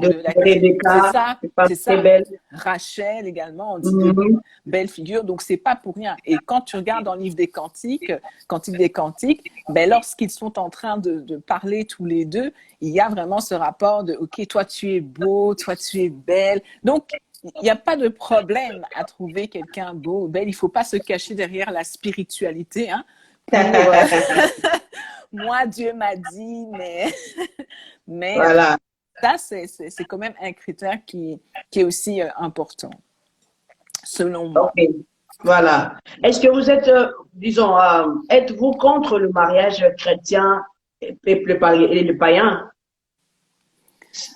S2: c'est ça. Belle. Rachel également, on dit de belle figure, donc c'est pas pour rien. Et quand tu regardes dans le livre des Cantiques, Cantique des Cantiques, ben lorsqu'ils sont en train de parler tous les deux, il y a vraiment ce rapport de ok, toi tu es beau, toi tu es belle. Donc il n'y a pas de problème à trouver quelqu'un beau, belle. Il ne faut pas se cacher derrière la spiritualité. Hein, moi, Dieu m'a dit, mais voilà. Ça, c'est quand même un critère qui est aussi important, selon moi.
S1: Okay. Voilà. Est-ce que vous êtes, disons, êtes-vous contre le mariage chrétien et le païen?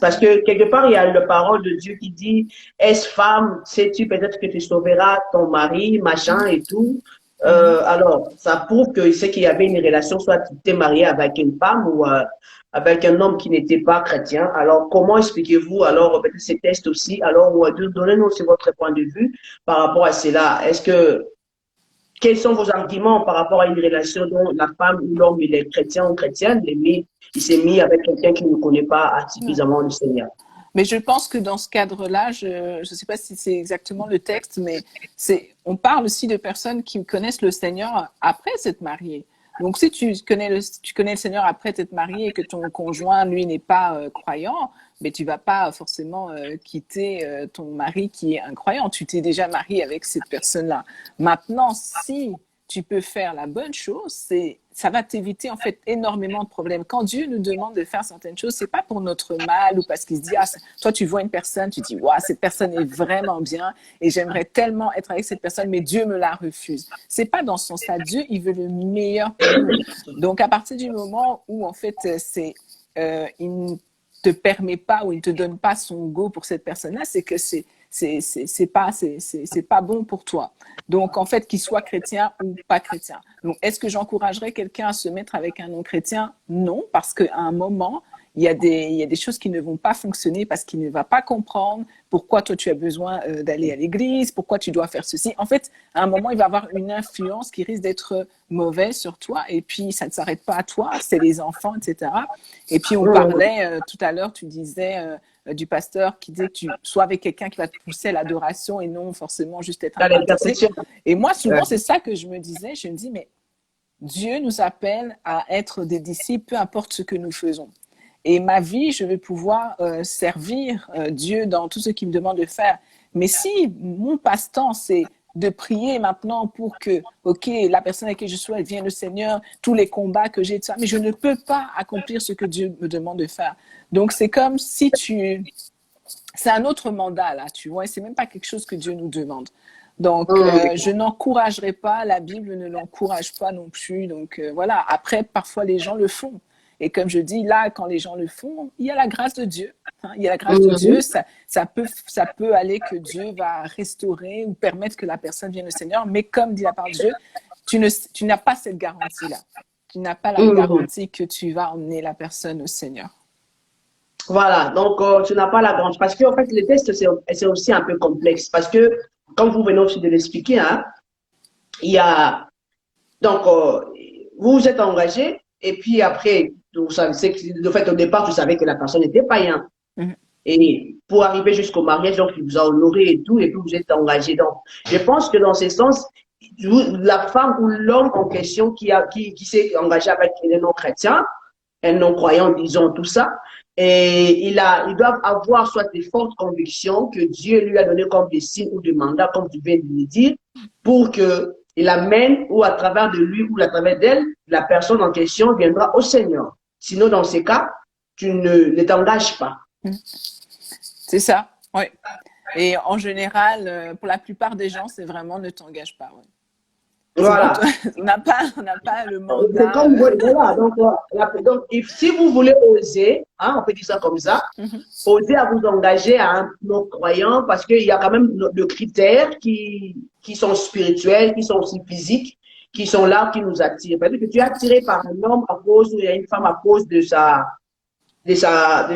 S1: Parce que quelque part, il y a la parole de Dieu qui dit, est-ce femme, sais-tu peut-être que tu sauveras ton mari, machin et tout. Alors, ça prouve que c'est qu'il y avait une relation, soit tu t'es marié avec une femme ou avec un homme qui n'était pas chrétien. Alors, comment expliquez-vous alors peut-être ces tests aussi? Alors, donnez-nous aussi votre point de vue par rapport à cela. Quels sont vos arguments par rapport à une relation dont la femme ou l'homme, il est chrétien ou chrétienne, il s'est mis avec quelqu'un qui ne connaît pas suffisamment le Seigneur?
S2: Mais je pense que dans ce cadre-là, je ne sais pas si c'est exactement le texte, mais on parle aussi de personnes qui connaissent le Seigneur après s'être mariées. Donc, si tu connais le Seigneur après t'être marié et que ton conjoint, lui, n'est pas croyant, mais tu vas pas forcément quitter ton mari qui est incroyant. Tu t'es déjà marié avec cette personne-là. Maintenant, si tu peux faire la bonne chose, c'est ça va t'éviter en fait énormément de problèmes. Quand Dieu nous demande de faire certaines choses, c'est pas pour notre mal ou parce qu'il se dit, ah, toi tu vois une personne, tu dis, waouh, cette personne est vraiment bien et j'aimerais tellement être avec cette personne, mais Dieu me la refuse. C'est pas dans ce sens-là. Dieu, il veut le meilleur pour nous. Donc à partir du moment où en fait il ne te permet pas ou il ne te donne pas son go pour cette personne-là, c'est que c'est pas bon pour toi. Donc en fait, qu'il soit chrétien ou pas chrétien. Donc est-ce que j'encouragerais quelqu'un à se mettre avec un non-chrétien? Non, parce qu'à un moment, il y a des choses qui ne vont pas fonctionner parce qu'il ne va pas comprendre pourquoi toi tu as besoin d'aller à l'église, pourquoi tu dois faire ceci. En fait, à un moment, il va avoir une influence qui risque d'être mauvaise sur toi et puis ça ne s'arrête pas à toi, c'est les enfants, etc. Et puis on parlait tout à l'heure, tu disais du pasteur qui disait que tu sois avec quelqu'un qui va te pousser à l'adoration et non forcément juste être intéressé. Et moi, souvent, c'est ça que je me disais. Je me dis, mais Dieu nous appelle à être des disciples, peu importe ce que nous faisons. Et ma vie, je vais pouvoir servir Dieu dans tout ce qu'il me demande de faire. Mais si mon passe-temps, c'est de prier maintenant pour que, ok, la personne avec qui je suis, elle vienne au Seigneur, tous les combats que j'ai, tout ça, mais je ne peux pas accomplir ce que Dieu me demande de faire. Donc, c'est comme si c'est un autre mandat, là, tu vois, et c'est même pas quelque chose que Dieu nous demande. Donc, je n'encouragerai pas, la Bible ne l'encourage pas non plus. Donc, voilà. Après, parfois, les gens le font. Et comme je dis, là, quand les gens le font, il y a la grâce de Dieu. Hein, il y a la grâce de Dieu. Ça peut aller que Dieu va restaurer ou permettre que la personne vienne au Seigneur. Mais comme dit la parole de Dieu, tu n'as pas cette garantie-là. Tu n'as pas la garantie que tu vas emmener la personne au Seigneur.
S3: Voilà, donc tu n'as pas la garantie. Parce qu'en fait, les tests, c'est aussi un peu complexe. Parce que, comme vous venez aussi de l'expliquer, hein, il y a. Donc, vous vous êtes engagé, et puis après, vous savez, de fait, au départ, tu savais que la personne était païen. Et pour arriver jusqu'au mariage, donc, il vous a honoré et tout, et puis vous êtes engagé. Donc, je pense que dans ce sens, la femme ou l'homme en question qui s'est engagé avec les non-chrétiens, un non-croyant, disons tout ça, et ils doivent avoir soit des fortes convictions que Dieu lui a donné comme des signes ou des mandats, comme tu viens de le dire, pour que il amène ou à travers de lui ou à travers d'elle, la personne en question viendra au Seigneur. Sinon, dans ces cas, tu ne t'engages pas.
S2: C'est ça, oui. Et en général, pour la plupart des gens, c'est vraiment ne t'engage pas. Ouais.
S3: Voilà.
S2: On n'a pas le mandat.
S3: Voilà. Donc, si vous voulez oser, hein, on peut dire ça comme ça, oser à vous engager à un non-croyant, parce qu'il y a quand même de critères qui sont spirituels, qui sont aussi physiques, qui sont là, qui nous attirent. Peut-être que tu es attiré par un homme à cause, ou une femme à cause de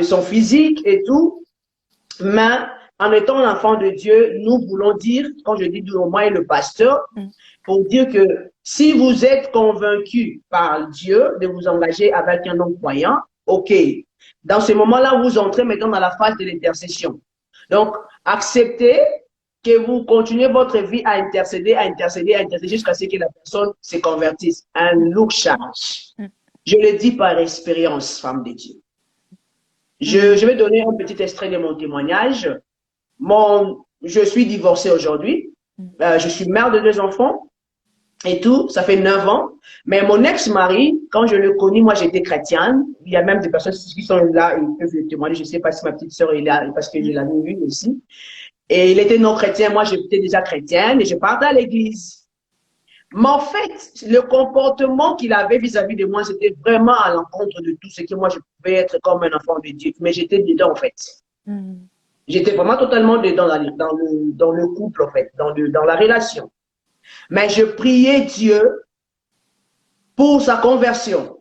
S3: son physique et tout, mais en étant l'enfant de Dieu, nous voulons dire, quand je dis nous, moi et le pasteur, pour dire que si vous êtes convaincu par Dieu de vous engager avec un non-croyant, ok. Dans ce moment-là, vous entrez maintenant dans la phase de l'intercession. Donc, acceptez que vous continuez votre vie à intercéder jusqu'à ce que la personne se convertisse. Un lourd charge. Je le dis par expérience, femme de Dieu. Je vais donner un petit extrait de mon témoignage. Je suis divorcée aujourd'hui. Je suis mère de 2 enfants et tout. Ça fait 9 ans. Mais mon ex-mari, quand je le connais, moi, j'étais chrétienne. Il y a même des personnes qui sont là, ils peuvent le témoigner. Je ne sais pas si ma petite sœur est là, parce que je l'ai vue aussi. Et il était non chrétien. Moi, j'étais déjà chrétienne et je partais à l'église. Mais en fait, le comportement qu'il avait vis-à-vis de moi, c'était vraiment à l'encontre de tout ce que moi, je pouvais être comme un enfant de Dieu. Mais j'étais dedans, en fait. J'étais vraiment totalement dedans dans le couple, en fait, dans la relation. Mais je priais Dieu pour sa conversion.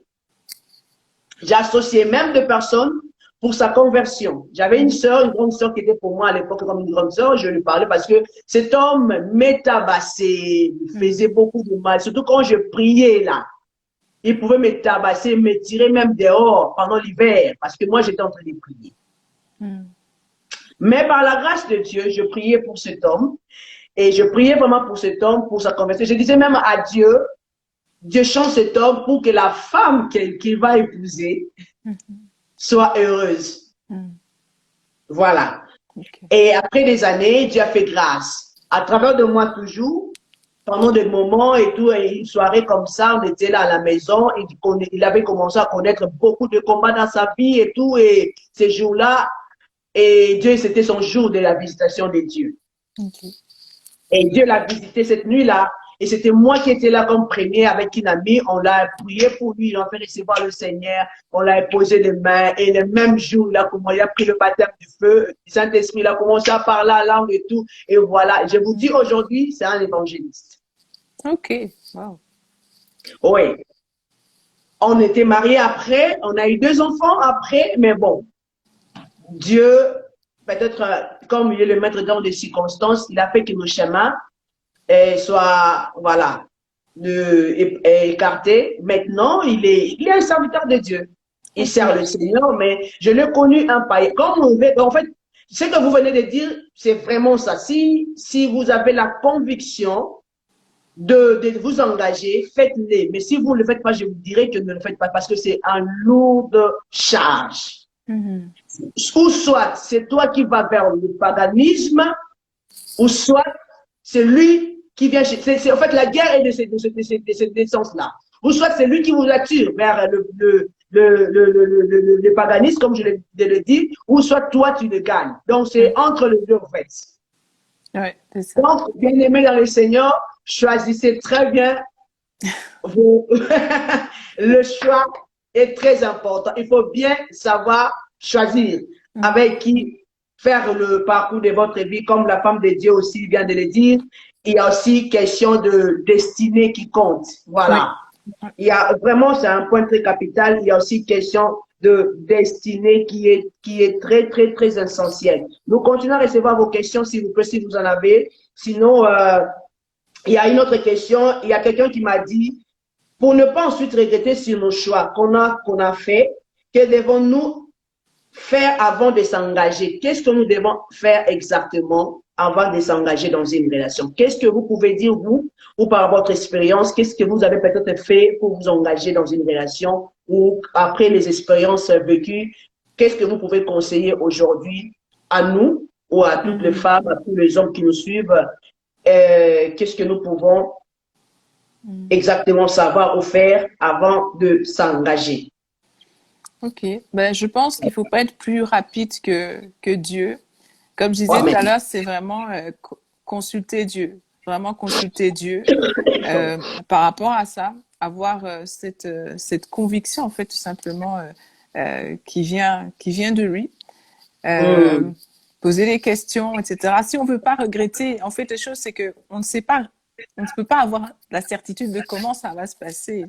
S3: J'associais même des personnes pour sa conversion. J'avais une grande sœur qui était pour moi à l'époque comme une grande sœur. Je lui parlais parce que cet homme m'étabassait, me faisait beaucoup de mal. Surtout quand je priais là. Il pouvait me tabasser, me tirer même dehors pendant l'hiver parce que moi j'étais en train de prier. Mais par la grâce de Dieu, je priais pour cet homme. Et je priais vraiment pour cet homme, pour sa conversion. Je disais même à Dieu, Dieu change cet homme pour que la femme qu'il va épouser soit heureuse. Voilà. Okay. Et après des années, Dieu a fait grâce. À travers de moi toujours, pendant des moments et tout, et une soirée comme ça, on était là à la maison, et il avait commencé à connaître beaucoup de combats dans sa vie et tout, et ces jours-là, et Dieu, c'était son jour de la visitation de Dieu.
S2: Ok.
S3: Et Dieu l'a visité cette nuit-là. Et c'était moi qui étais là comme premier avec une amie. On l'a prié pour lui, on a fait recevoir le Seigneur. On l'a posé les mains. Et le même jour, il a pris le baptême du feu. Le Saint-Esprit, il a commencé à parler la langue et tout. Et voilà. Je vous dis aujourd'hui, c'est un évangéliste.
S2: Ok. Wow.
S3: Oui. On était mariés après. On a eu 2 enfants après. Mais bon, Dieu, peut-être, comme il est le maître dans des circonstances, il a fait que nos chemins soit, voilà, écarté. Maintenant, il est un serviteur de Dieu. Il sert le Seigneur, mais je l'ai connu un païen. En fait, ce que vous venez de dire, c'est vraiment ça. Si vous avez la conviction de vous engager, faites-le. Mais si vous ne le faites pas, je vous dirais que ne le faites pas parce que c'est une lourde charge. Ou soit c'est toi qui vas vers le paganisme, ou soit c'est lui qui vient. En fait, la guerre est de cette sens-là. Ou soit c'est lui qui vous attire vers le paganisme, comme je le dis, ou soit toi tu le gagnes. Donc c'est entre les deux en fait.
S2: Ouais, c'est ça.
S3: Donc, bien aimé dans le Seigneur, choisissez très bien. Le choix est très important. Il faut bien savoir choisir avec qui faire le parcours de votre vie, comme la femme de Dieu aussi vient de le dire. Il y a aussi question de destinée qui compte. Voilà.
S2: Oui.
S3: Il y a vraiment, c'est un point très capital. Il y a aussi question de destinée qui est très, très, très essentielle. Nous continuons à recevoir vos questions, s'il vous plaît, si vous en avez. Sinon, il y a une autre question. Il y a quelqu'un qui m'a dit, pour ne pas ensuite regretter sur nos choix qu'on a fait, que devons-nous faire avant de s'engager? Qu'est-ce que nous devons faire exactement avant de s'engager dans une relation? Qu'est-ce que vous pouvez dire, vous, ou par votre expérience, qu'est-ce que vous avez peut-être fait pour vous engager dans une relation, ou après les expériences vécues, qu'est-ce que vous pouvez conseiller aujourd'hui à nous, ou à toutes les femmes, à tous les hommes qui nous suivent? Qu'est-ce que nous pouvons exactement savoir ou faire avant de s'engager?
S2: Ok. Ben, je pense qu'il faut pas être plus rapide que Dieu. Comme je disais tout à l'heure, c'est vraiment consulter Dieu. Vraiment consulter Dieu par rapport à ça. Avoir cette conviction, en fait, tout simplement, qui vient de lui. Poser des questions, etc. Si on veut pas regretter, en fait, la chose, c'est que on ne peut pas avoir la certitude de comment ça va se passer.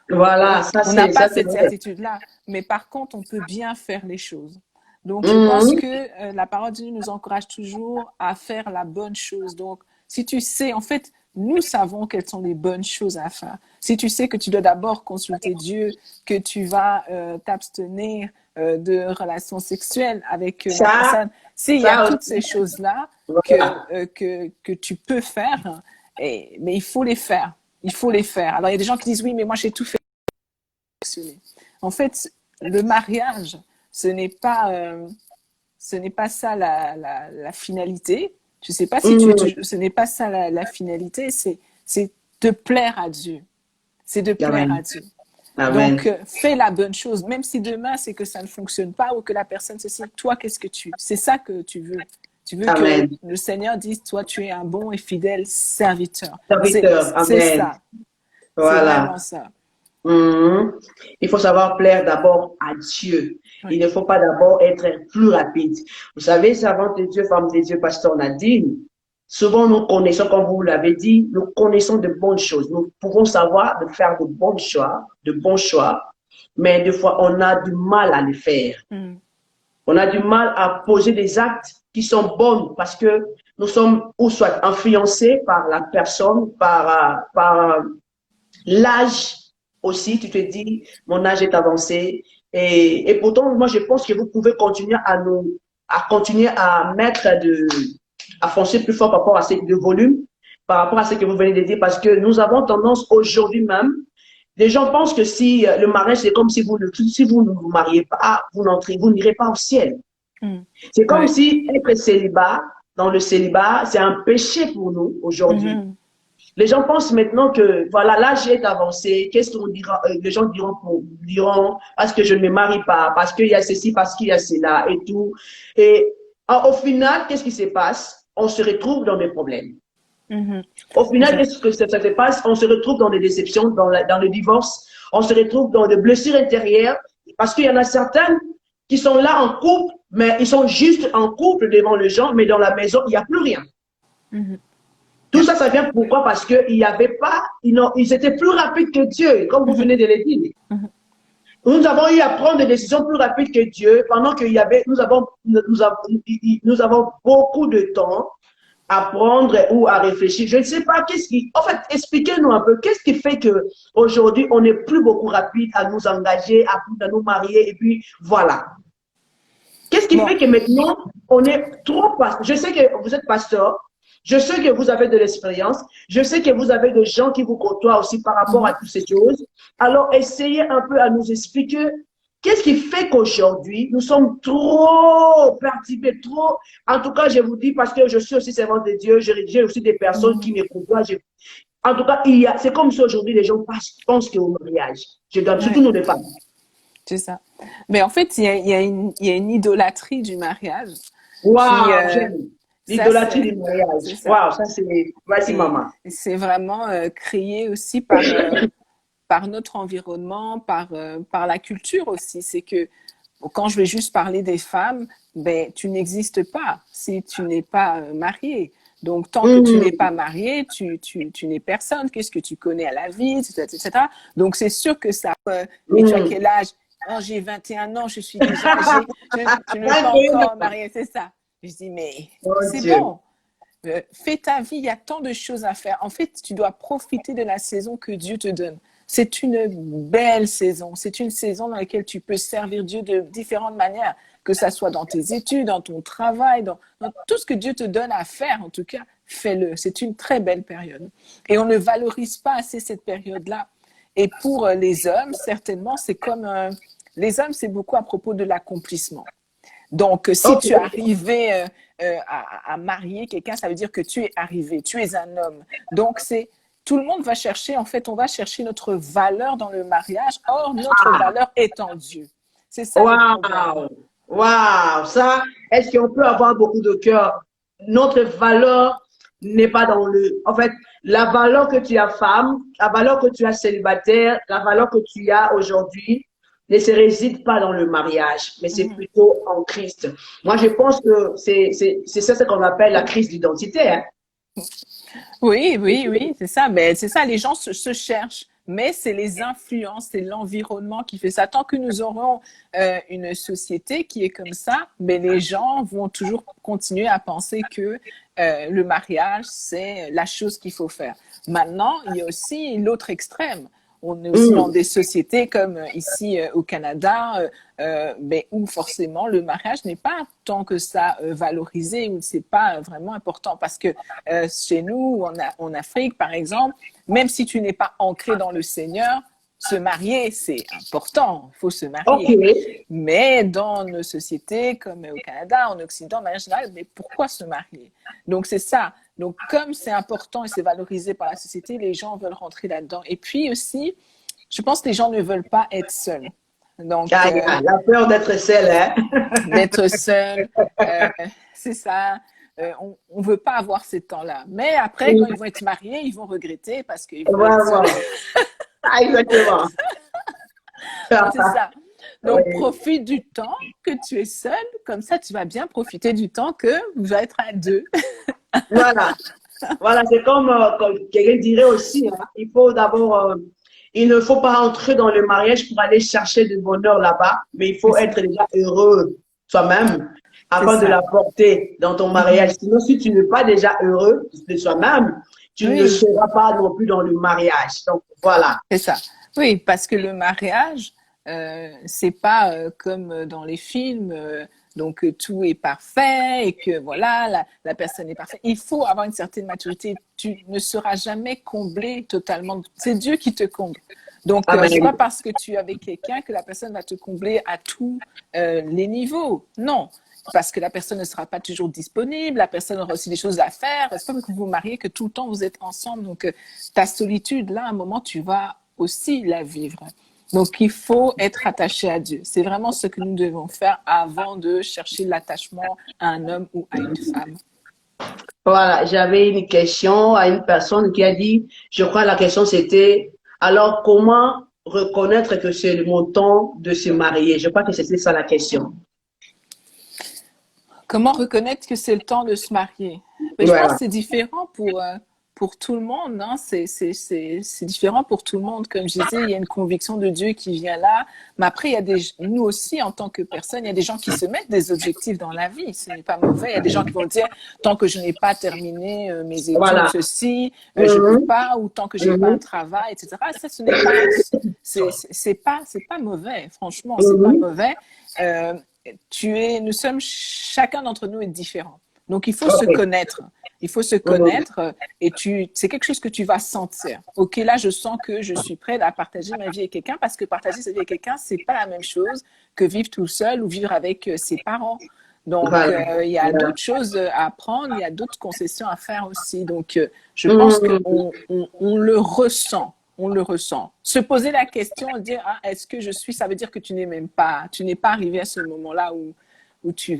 S3: Voilà,
S2: on n'a pas cette certitude-là. Mais par contre, on peut bien faire les choses. Donc, je pense que la parole de Dieu nous encourage toujours à faire la bonne chose. Donc, si tu sais, en fait, nous savons quelles sont les bonnes choses à faire. Si tu sais que tu dois d'abord consulter Dieu, que tu vas t'abstenir de relations sexuelles avec la personne, s'il y a toutes ces choses-là que tu peux faire, mais il faut les faire. Il faut les faire. Alors, il y a des gens qui disent, oui, mais moi, j'ai tout fait. En fait, le mariage, ce n'est pas ça la finalité. Je ne sais pas si ce n'est pas ça la finalité, c'est de plaire à Dieu. C'est de plaire à Dieu. Amen. Donc, fais la bonne chose, même si demain, c'est que ça ne fonctionne pas ou que la personne se dit, toi, qu'est-ce que tu... C'est ça que tu veux. Tu veux que le Seigneur dise, toi, tu es un bon et fidèle serviteur. C'est ça. Voilà. C'est vraiment ça.
S3: Il faut savoir plaire d'abord à Dieu. Oui. Il ne faut pas d'abord être plus rapide. Vous savez, servante de Dieu, femme de Dieu, pasteur Nadine, souvent nous connaissons, comme vous l'avez dit, nous connaissons de bonnes choses. Nous pouvons savoir de faire de bons choix, mais des fois, on a du mal à les faire. On a du mal à poser des actes qui sont bons parce que nous sommes ou soit influencés par la personne, par l'âge aussi. Tu te dis, mon âge est avancé. Et pourtant, moi, je pense que vous pouvez continuer à mettre à foncer plus fort par rapport à de volume, par rapport à ce que vous venez de dire, parce que nous avons tendance aujourd'hui même, les gens pensent que si le mariage, c'est comme si vous ne vous mariez pas, vous n'irez pas au ciel. C'est comme si être célibat, dans le célibat, c'est un péché pour nous aujourd'hui. Les gens pensent maintenant que, voilà, l'âge est avancé. Qu'est-ce qu'on dira? Les gens diront, parce que je ne me marie pas, parce qu'il y a ceci, parce qu'il y a cela et tout. Et au final, qu'est-ce qui se passe? On se retrouve dans des problèmes. Au final, qu'est-ce que ça se passe? On se retrouve dans des déceptions, dans le divorce. On se retrouve dans des blessures intérieures. Parce qu'il y en a certains qui sont là en couple, mais ils sont juste en couple devant les gens, mais dans la maison, il n'y a plus rien. Tout ça, ça vient pourquoi? Parce qu'ils n'y avait pas, ils étaient plus rapides que Dieu, comme vous venez de le dire. Nous avons eu à prendre des décisions plus rapides que Dieu, pendant qu'il y avait, nous avons beaucoup de temps à prendre ou à réfléchir. Je ne sais pas en fait, expliquez-nous un peu, qu'est-ce qui fait que aujourd'hui on n'est plus beaucoup rapide à nous engager, à nous marier, et puis voilà. Qu'est-ce qui fait que maintenant on est trop pasteur? Je sais que vous êtes pasteur. Je sais que vous avez de l'expérience. Je sais que vous avez des gens qui vous côtoient aussi par rapport à toutes ces choses. Alors, essayez un peu à nous expliquer qu'est-ce qui fait qu'aujourd'hui, nous sommes trop perturbés, trop… En tout cas, je vous dis, parce que je suis aussi servante de Dieu, j'ai aussi des personnes qui me côtoient. En tout cas, c'est comme si aujourd'hui, les gens pensent qu'au mariage. Je donne surtout nous les femmes.
S2: C'est ça. Mais en fait, il y a une idolâtrie du mariage.
S3: Waouh, j'aime. L'idolâtrie du mariage. Waouh, ça c'est… Vas-y, maman.
S2: C'est vraiment créé aussi par notre environnement, par la culture aussi. C'est que quand je vais juste parler des femmes, ben, tu n'existes pas si tu n'es pas mariée. Donc, tant que tu n'es pas mariée, tu n'es personne. Qu'est-ce que tu connais à la vie, etc. Donc, c'est sûr que ça… mais tu as quel âge? Oh, j'ai 21 ans, je suis déjà âgée. Tu ne es pas encore mariée, c'est ça. Je dis, mais c'est bon. Fais ta vie, il y a tant de choses à faire. En fait, tu dois profiter de la saison que Dieu te donne. C'est une belle saison. C'est une saison dans laquelle tu peux servir Dieu de différentes manières, que ça soit dans tes études, dans ton travail, dans tout ce que Dieu te donne à faire, en tout cas, fais-le. C'est une très belle période. Et on ne valorise pas assez cette période-là. Et pour les hommes, certainement, c'est comme… les hommes, c'est beaucoup à propos de l'accomplissement. Donc, si tu es arrivé à marier quelqu'un, ça veut dire que tu es arrivé, tu es un homme. Donc, tout le monde va chercher, en fait, on va chercher notre valeur dans le mariage. Or, notre valeur est en Dieu. C'est ça le problème.
S3: Waouh, ça, est-ce qu'on peut avoir beaucoup de cœur? Notre valeur n'est pas dans le… En fait, la valeur que tu as femme, la valeur que tu as célibataire, la valeur que tu as aujourd'hui, ne se réside pas dans le mariage, mais c'est plutôt en Christ. Moi, je pense que c'est ça ce qu'on appelle la crise d'identité. Hein?
S2: Oui, c'est ça. Mais c'est ça, les gens se cherchent. Mais c'est les influences, c'est l'environnement qui fait ça. Tant que nous aurons une société qui est comme ça, mais les gens vont toujours continuer à penser que le mariage, c'est la chose qu'il faut faire. Maintenant, il y a aussi l'autre extrême. On est aussi dans des sociétés comme ici au Canada, où forcément le mariage n'est pas tant que ça valorisé, ou c'est pas vraiment important. Parce que chez nous, en Afrique, par exemple, même si tu n'es pas ancré dans le Seigneur, se marier, c'est important, il faut se marier.
S3: Okay.
S2: Mais dans nos sociétés, comme au Canada, en Occident, de manière générale, mais pourquoi se marier? Donc c'est ça. Donc comme c'est important et c'est valorisé par la société, les gens veulent rentrer là-dedans. Et puis aussi, je pense que les gens ne veulent pas être seuls. Donc,
S3: la peur d'être seul, hein?
S2: D'être seul, c'est ça. On ne veut pas avoir ces temps-là. Mais après, quand ils vont être mariés, ils vont regretter parce qu'ils vont être seuls.
S3: Exactement.
S2: C'est ça. Donc, profite du temps que tu es seul. Comme ça, tu vas bien profiter du temps que vous allez être à deux.
S3: Voilà. Voilà, c'est comme quelqu'un dirait aussi, hein, il faut d'abord… il ne faut pas entrer dans le mariage pour aller chercher du bonheur là-bas, mais il faut être déjà heureux soi-même avant de l'apporter dans ton mariage. Sinon, si tu n'es pas déjà heureux de soi-même, tu ne seras pas non plus dans le mariage. Donc, voilà.
S2: C'est ça. Oui, parce que le mariage, c'est pas comme dans les films, donc tout est parfait et que voilà, la personne est parfaite. Il faut avoir une certaine maturité. Tu ne seras jamais comblé totalement. C'est Dieu qui te comble. Donc, c'est pas parce que tu es avec quelqu'un que la personne va te combler à tous les niveaux. Non. parce que la personne ne sera pas toujours disponible, la personne aura aussi des choses à faire. C'est pas parce que vous vous mariez que tout le temps vous êtes ensemble. Donc, ta solitude, là, à un moment, tu vas aussi la vivre. Donc, il faut être attaché à Dieu. C'est vraiment ce que nous devons faire avant de chercher l'attachement à un homme ou à une femme.
S3: Voilà, j'avais une question à une personne qui a dit, je crois la question c'était, alors comment reconnaître que c'est le temps de se marier? Je crois que c'était ça la question.
S2: Comment reconnaître que c'est le temps de se marier? Mais je
S3: Voilà.
S2: pense que c'est différent pour tout le monde. Hein? C'est différent pour tout le monde. Comme je disais, il y a une conviction de Dieu qui vient là. Mais après, il y a nous aussi, en tant que personne, il y a des gens qui se mettent des objectifs dans la vie. Ce n'est pas mauvais. Il y a des gens qui vont dire, tant que je n'ai pas terminé mes études,
S3: Voilà.
S2: ceci, je ne peux pas, ou tant que je n'ai pas un travail, etc. Ça, ce n'est pas, c'est pas mauvais. Franchement, c'est pas mauvais. Nous sommes, chacun d'entre nous est différent. Donc, il faut se connaître. Il faut se connaître et c'est quelque chose que tu vas sentir. OK, là, je sens que je suis prête à partager ma vie avec quelqu'un parce que partager sa vie avec quelqu'un, c'est pas la même chose que vivre tout seul ou vivre avec ses parents. Donc, il y a d'autres choses à apprendre, il y a d'autres concessions à faire aussi. Donc, je pense qu'on le ressent. On le ressent. Se poser la question, dire, est-ce que je suis, ça veut dire que tu n'es pas arrivé à ce moment-là où tu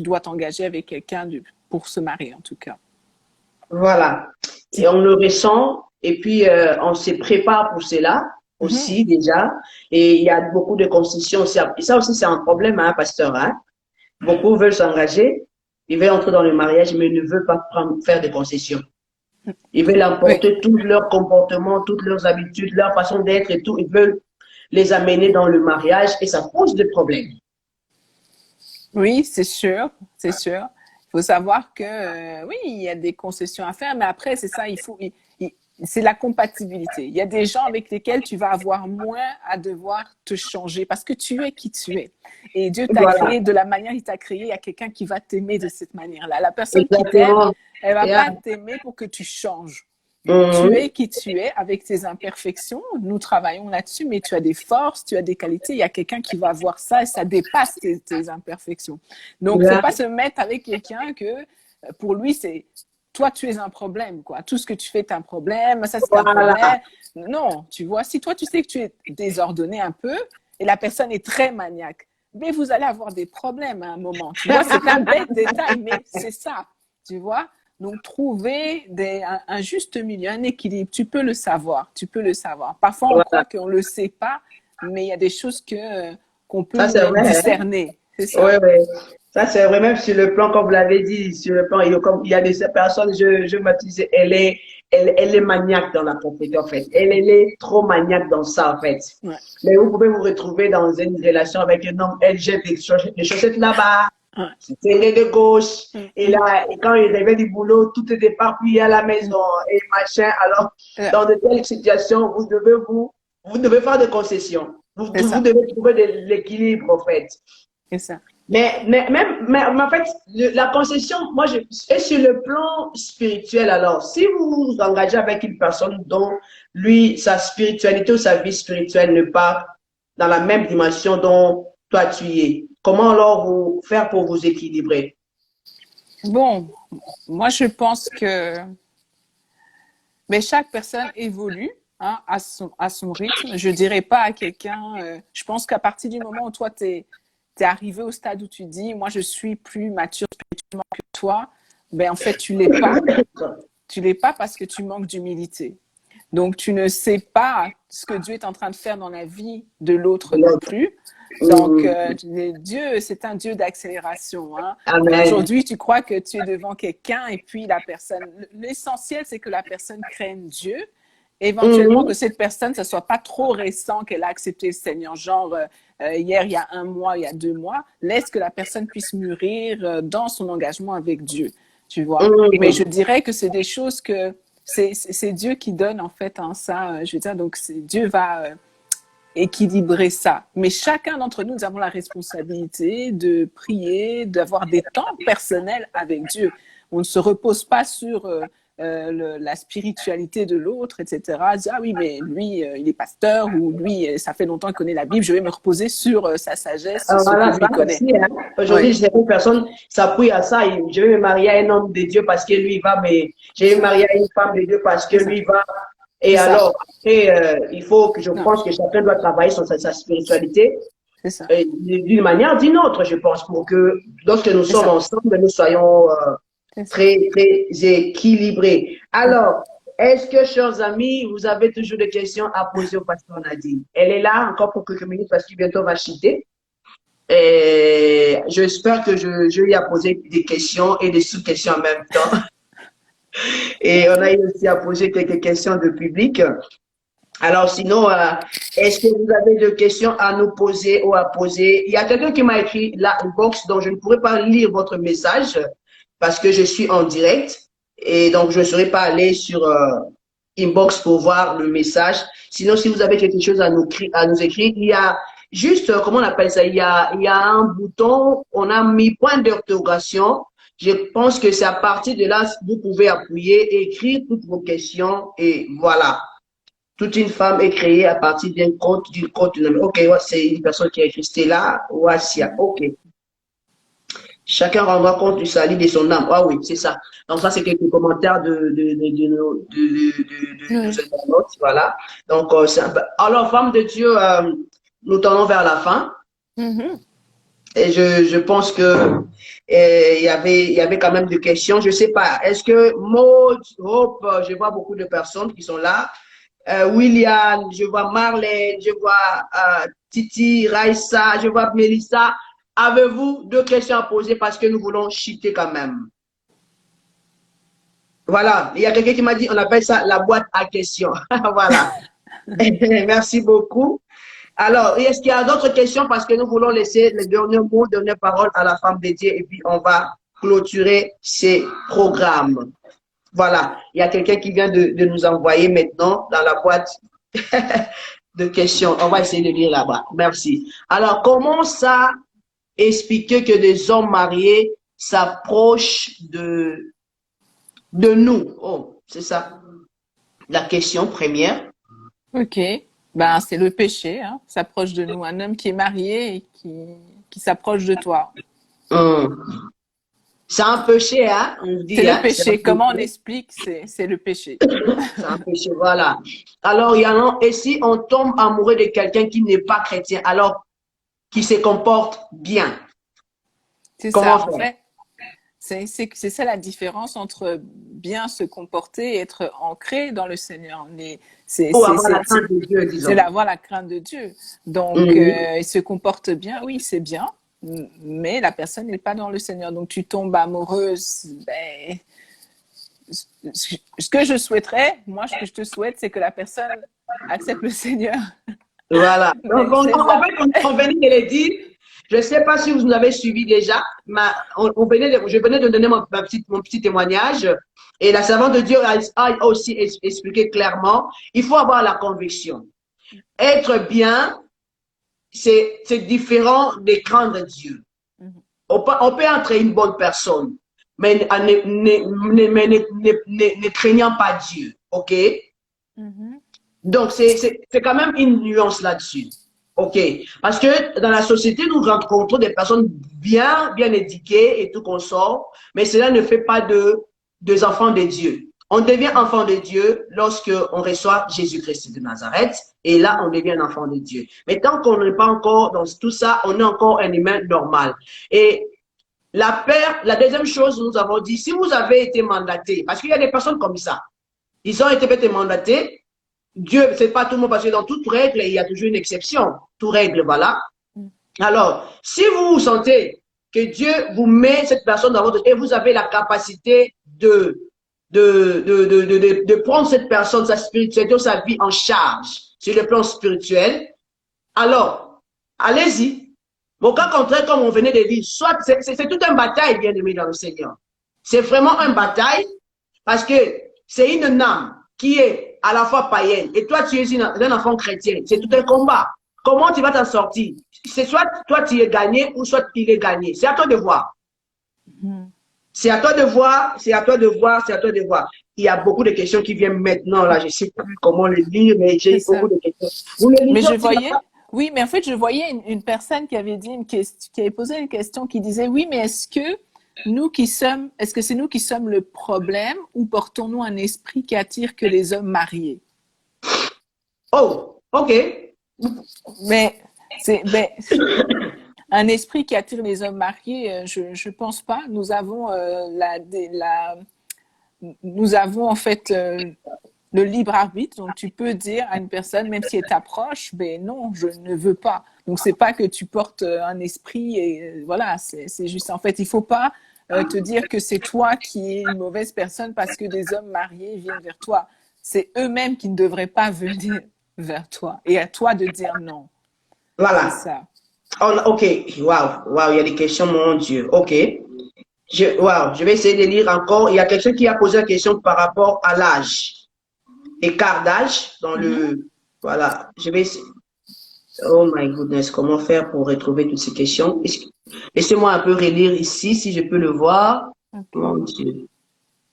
S2: dois t'engager avec quelqu'un pour se marier, en tout cas.
S3: Voilà. Et on le ressent, et puis on se prépare pour cela aussi déjà. Et il y a beaucoup de concessions aussi. Et ça aussi, c'est un problème, hein, pasteur. Hein? Beaucoup veulent s'engager, ils veulent entrer dans le mariage, mais ne veulent pas faire des concessions. Ils veulent emporter tout leur comportement, toutes leurs habitudes, leur façon d'être et tout. Ils veulent les amener dans le mariage et ça pose des problèmes.
S2: Oui, c'est sûr, c'est sûr. Il faut savoir que, oui, il y a des concessions à faire, mais après, c'est ça, c'est la compatibilité. Il y a des gens avec lesquels tu vas avoir moins à devoir te changer parce que tu es qui tu es. Et Dieu t'a créé de la manière qu'il t'a créé. Il y a quelqu'un qui va t'aimer de cette manière-là. La personne qui t'aime, elle va pas t'aimer pour que tu changes. Tu es qui tu es avec tes imperfections. Nous travaillons là-dessus, mais tu as des forces, tu as des qualités. Il y a quelqu'un qui va voir ça et ça dépasse tes imperfections. Donc, il ne faut pas se mettre avec quelqu'un que pour lui, c'est toi, tu es un problème, quoi. Tout ce que tu fais est un problème, ça, c'est un problème. Non, tu vois, si toi, tu sais que tu es désordonné un peu et la personne est très maniaque, mais vous allez avoir des problèmes à un moment. Tu vois, c'est un bête détail, mais c'est ça, tu vois. Donc, trouver un juste milieu, un équilibre, tu peux le savoir, tu peux le savoir. Parfois, on croit qu'on ne le sait pas, mais il y a des choses qu'on peut discerner.
S3: C'est ça. Oui, oui. Ça, c'est vrai, même sur le plan, comme vous l'avez dit, sur le plan, il y a des personnes, je m'accuse, elle est maniaque dans la propriété, en fait. Elle est trop maniaque dans ça, en fait. Ouais. Mais vous pouvez vous retrouver dans une relation avec un homme, elle jette des chaussettes là-bas, c'est de gauche, et là, et quand il revient du boulot, tout est éparpillé à la maison, et machin. Alors, dans de telles situations, vous devez faire des concessions. Vous devez trouver de l'équilibre, en fait.
S2: C'est ça.
S3: Mais en fait, la concession, moi, et sur le plan spirituel, alors, si vous vous engagez avec une personne dont lui, sa spiritualité ou sa vie spirituelle n'est pas dans la même dimension dont toi tu y es, comment alors vous faire pour vous équilibrer?
S2: Bon, moi, je pense que chaque personne évolue. Hein, à son rythme. Je dirais pas à quelqu'un, je pense qu'à partir du moment où toi, t'es arrivé au stade où tu dis, moi, je suis plus mature spirituellement que toi, ben, en fait, tu l'es pas. Tu l'es pas parce que tu manques d'humilité. Donc, tu ne sais pas ce que Dieu est en train de faire dans la vie de l'autre non plus. Donc, Dieu, c'est un Dieu d'accélération. Hein. Aujourd'hui, tu crois que tu es devant quelqu'un et puis la personne... L'essentiel, c'est que la personne craigne Dieu. Éventuellement, que cette personne, ça soit pas trop récent qu'elle a accepté le Seigneur, genre hier, il y a 1 mois, il y a 2 mois. Laisse que la personne puisse mûrir dans son engagement avec Dieu, tu vois. Mais je dirais que c'est des choses que c'est Dieu qui donne en fait hein, ça. Je veux dire, donc Dieu va équilibrer ça. Mais chacun d'entre nous, nous avons la responsabilité de prier, d'avoir des temps personnels avec Dieu. On ne se repose pas sur la spiritualité de l'autre, etc. Dire, ah oui, mais lui, il est pasteur, ou lui, ça fait longtemps qu'il connaît la Bible, je vais me reposer sur sa sagesse, ce
S3: Voilà,
S2: que lui
S3: ça
S2: connaît.
S3: aussi, hein. Aujourd'hui, certaines personnes s'appuient à ça. Je vais me marier à un homme de Dieu parce que lui il va, mais je vais me marier à une femme de Dieu parce que lui il va. Et alors, après, il faut que je pense que chacun doit travailler sur sa spiritualité d'une manière ou d'une autre, je pense, pour que lorsque nous sommes ensemble, nous soyons très, très équilibrés. Alors, est-ce que, chers amis, vous avez toujours des questions à poser au pasteur Nadine? Elle est là encore pour quelques minutes parce qu'il bientôt va chuter. Et j'espère que je lui ai posé des questions et des sous-questions en même temps. Et on a eu aussi à poser quelques questions de public. Alors sinon, est-ce que vous avez des questions à nous poser ou à poser? Il y a quelqu'un qui m'a écrit là, inbox, donc je ne pourrais pas lire votre message parce que je suis en direct et donc je ne serai pas allé sur inbox pour voir le message. Sinon, si vous avez quelque chose à nous écrire, il y a juste, comment on appelle ça? Il y a un bouton, on a mis point d'interrogation. Je pense que c'est à partir de là, vous pouvez appuyer, écrire toutes vos questions et voilà. Toute une femme est créée à partir d'une côte. Ok, ouais, c'est une personne qui a écrit Stella Ouassia. Ok. Chacun rendra compte du salut de son âme. Ah oui, c'est ça. Donc ça, c'est quelques commentaires de nos internautes. Voilà. Donc, alors, femme de Dieu, nous tendons vers la fin. Et je pense que il y avait quand même des questions. Je sais pas. Est-ce que Maud, Hope, je vois beaucoup de personnes qui sont là. William, je vois Marlène, je vois Titi, Raissa, je vois Melissa. Avez-vous deux questions à poser parce que nous voulons chuter quand même? Voilà, il y a quelqu'un qui m'a dit, on appelle ça la boîte à questions. Voilà. Merci beaucoup. Alors, est-ce qu'il y a d'autres questions parce que nous voulons laisser les derniers mots, les dernières paroles à la femme dédiée et puis on va clôturer ces programmes. Voilà, il y a quelqu'un qui vient de nous envoyer maintenant dans la boîte de questions. On va essayer de lire là-bas. Merci. Alors, comment ça expliquer que des hommes mariés s'approchent de nous? Oh, c'est ça la question première.
S2: Ok. Ben, c'est le péché, hein, s'approche de nous. Un homme qui est marié et qui s'approche de toi.
S3: C'est un péché, hein? On dit,
S2: c'est le péché. Comment on explique? C'est le péché.
S3: C'est un péché, voilà. Alors, et si on tombe amoureux de quelqu'un qui n'est pas chrétien, alors qui se comporte bien?
S2: C'est ça, en fait. C'est ça la différence entre bien se comporter et être ancré dans le Seigneur. C'est
S3: avoir la crainte de Dieu, disons.
S2: C'est avoir la crainte de Dieu. Donc, il se comporte bien, oui, c'est bien, mais la personne n'est pas dans le Seigneur. Donc, tu tombes amoureuse. Ben, ce que je souhaiterais, moi, ce que je te souhaite, c'est que la personne accepte le Seigneur.
S3: Voilà. Donc, on venait de le dire. Je ne sais pas si vous nous avez suivi déjà, mais je venais de donner mon petit témoignage et la servante de Dieu a aussi expliqué clairement, il faut avoir la conviction. Être bien, c'est différent de craindre Dieu. On peut être une bonne personne, mais ne craignant pas Dieu, ok? Donc, c'est quand même une nuance là-dessus. OK. Parce que dans la société, nous rencontrons des personnes bien éduquées et tout qu'on sort, mais cela ne fait pas des enfants de Dieu. On devient enfant de Dieu lorsque on reçoit Jésus-Christ de Nazareth et là, on devient un enfant de Dieu. Mais tant qu'on n'est pas encore dans tout ça, on est encore un humain normal. Et la deuxième chose, nous avons dit, si vous avez été mandaté, parce qu'il y a des personnes comme ça, ils ont été mandatés, Dieu, c'est pas tout le monde, parce que dans toute règle, il y a toujours une exception. Toute règle, voilà. Alors, si vous vous sentez que Dieu vous met cette personne dans votre... et vous avez la capacité de prendre cette personne, sa spiritualité, sa vie en charge sur le plan spirituel, alors, allez-y. Au cas contraire, comme on venait de dire, soit c'est toute une bataille, bien aimé dans le Seigneur. C'est vraiment une bataille parce que c'est une âme qui est à la fois païenne et toi, tu es un enfant chrétien. C'est tout un combat. Comment tu vas t'en sortir? C'est soit toi, tu es gagné ou soit il est gagné. C'est à toi de voir. C'est à toi de voir, c'est à toi de voir, c'est à toi de voir. il y a beaucoup de questions qui viennent maintenant, là. Je ne sais plus comment le lire, mais j'ai beaucoup de questions. Vous le
S2: Mais
S3: lisez
S2: je
S3: aussi
S2: voyais,
S3: là-bas?
S2: oui, mais en fait, je voyais une personne qui avait dit qui avait posé une question qui disait, oui, mais est-ce que c'est nous qui sommes le problème ou portons-nous un esprit qui attire que les hommes mariés?
S3: Oh, OK.
S2: Mais ben, un esprit qui attire les hommes mariés, je pense pas. Nous avons en fait le libre arbitre. Donc tu peux dire à une personne, même si elle t'approche, ben non, je ne veux pas. Donc c'est pas que tu portes un esprit et voilà, c'est juste. En fait, il faut pas te dire que c'est toi qui es une mauvaise personne parce que des hommes mariés viennent vers toi. C'est eux-mêmes qui ne devraient pas venir vers toi et à toi de dire non. C'est
S3: Voilà.
S2: ça.
S3: OK. Waouh, waouh, il y a des questions, mon Dieu. OK. Waouh, je vais essayer de lire encore. Il y a quelqu'un qui a posé la question par rapport à l'âge. Écart d'âge dans le... Voilà. Je vais essayer. Oh my goodness, comment faire pour retrouver toutes ces questions? Laissez-moi un peu relire ici, si je peux le voir.
S2: Okay.
S3: Mon Dieu.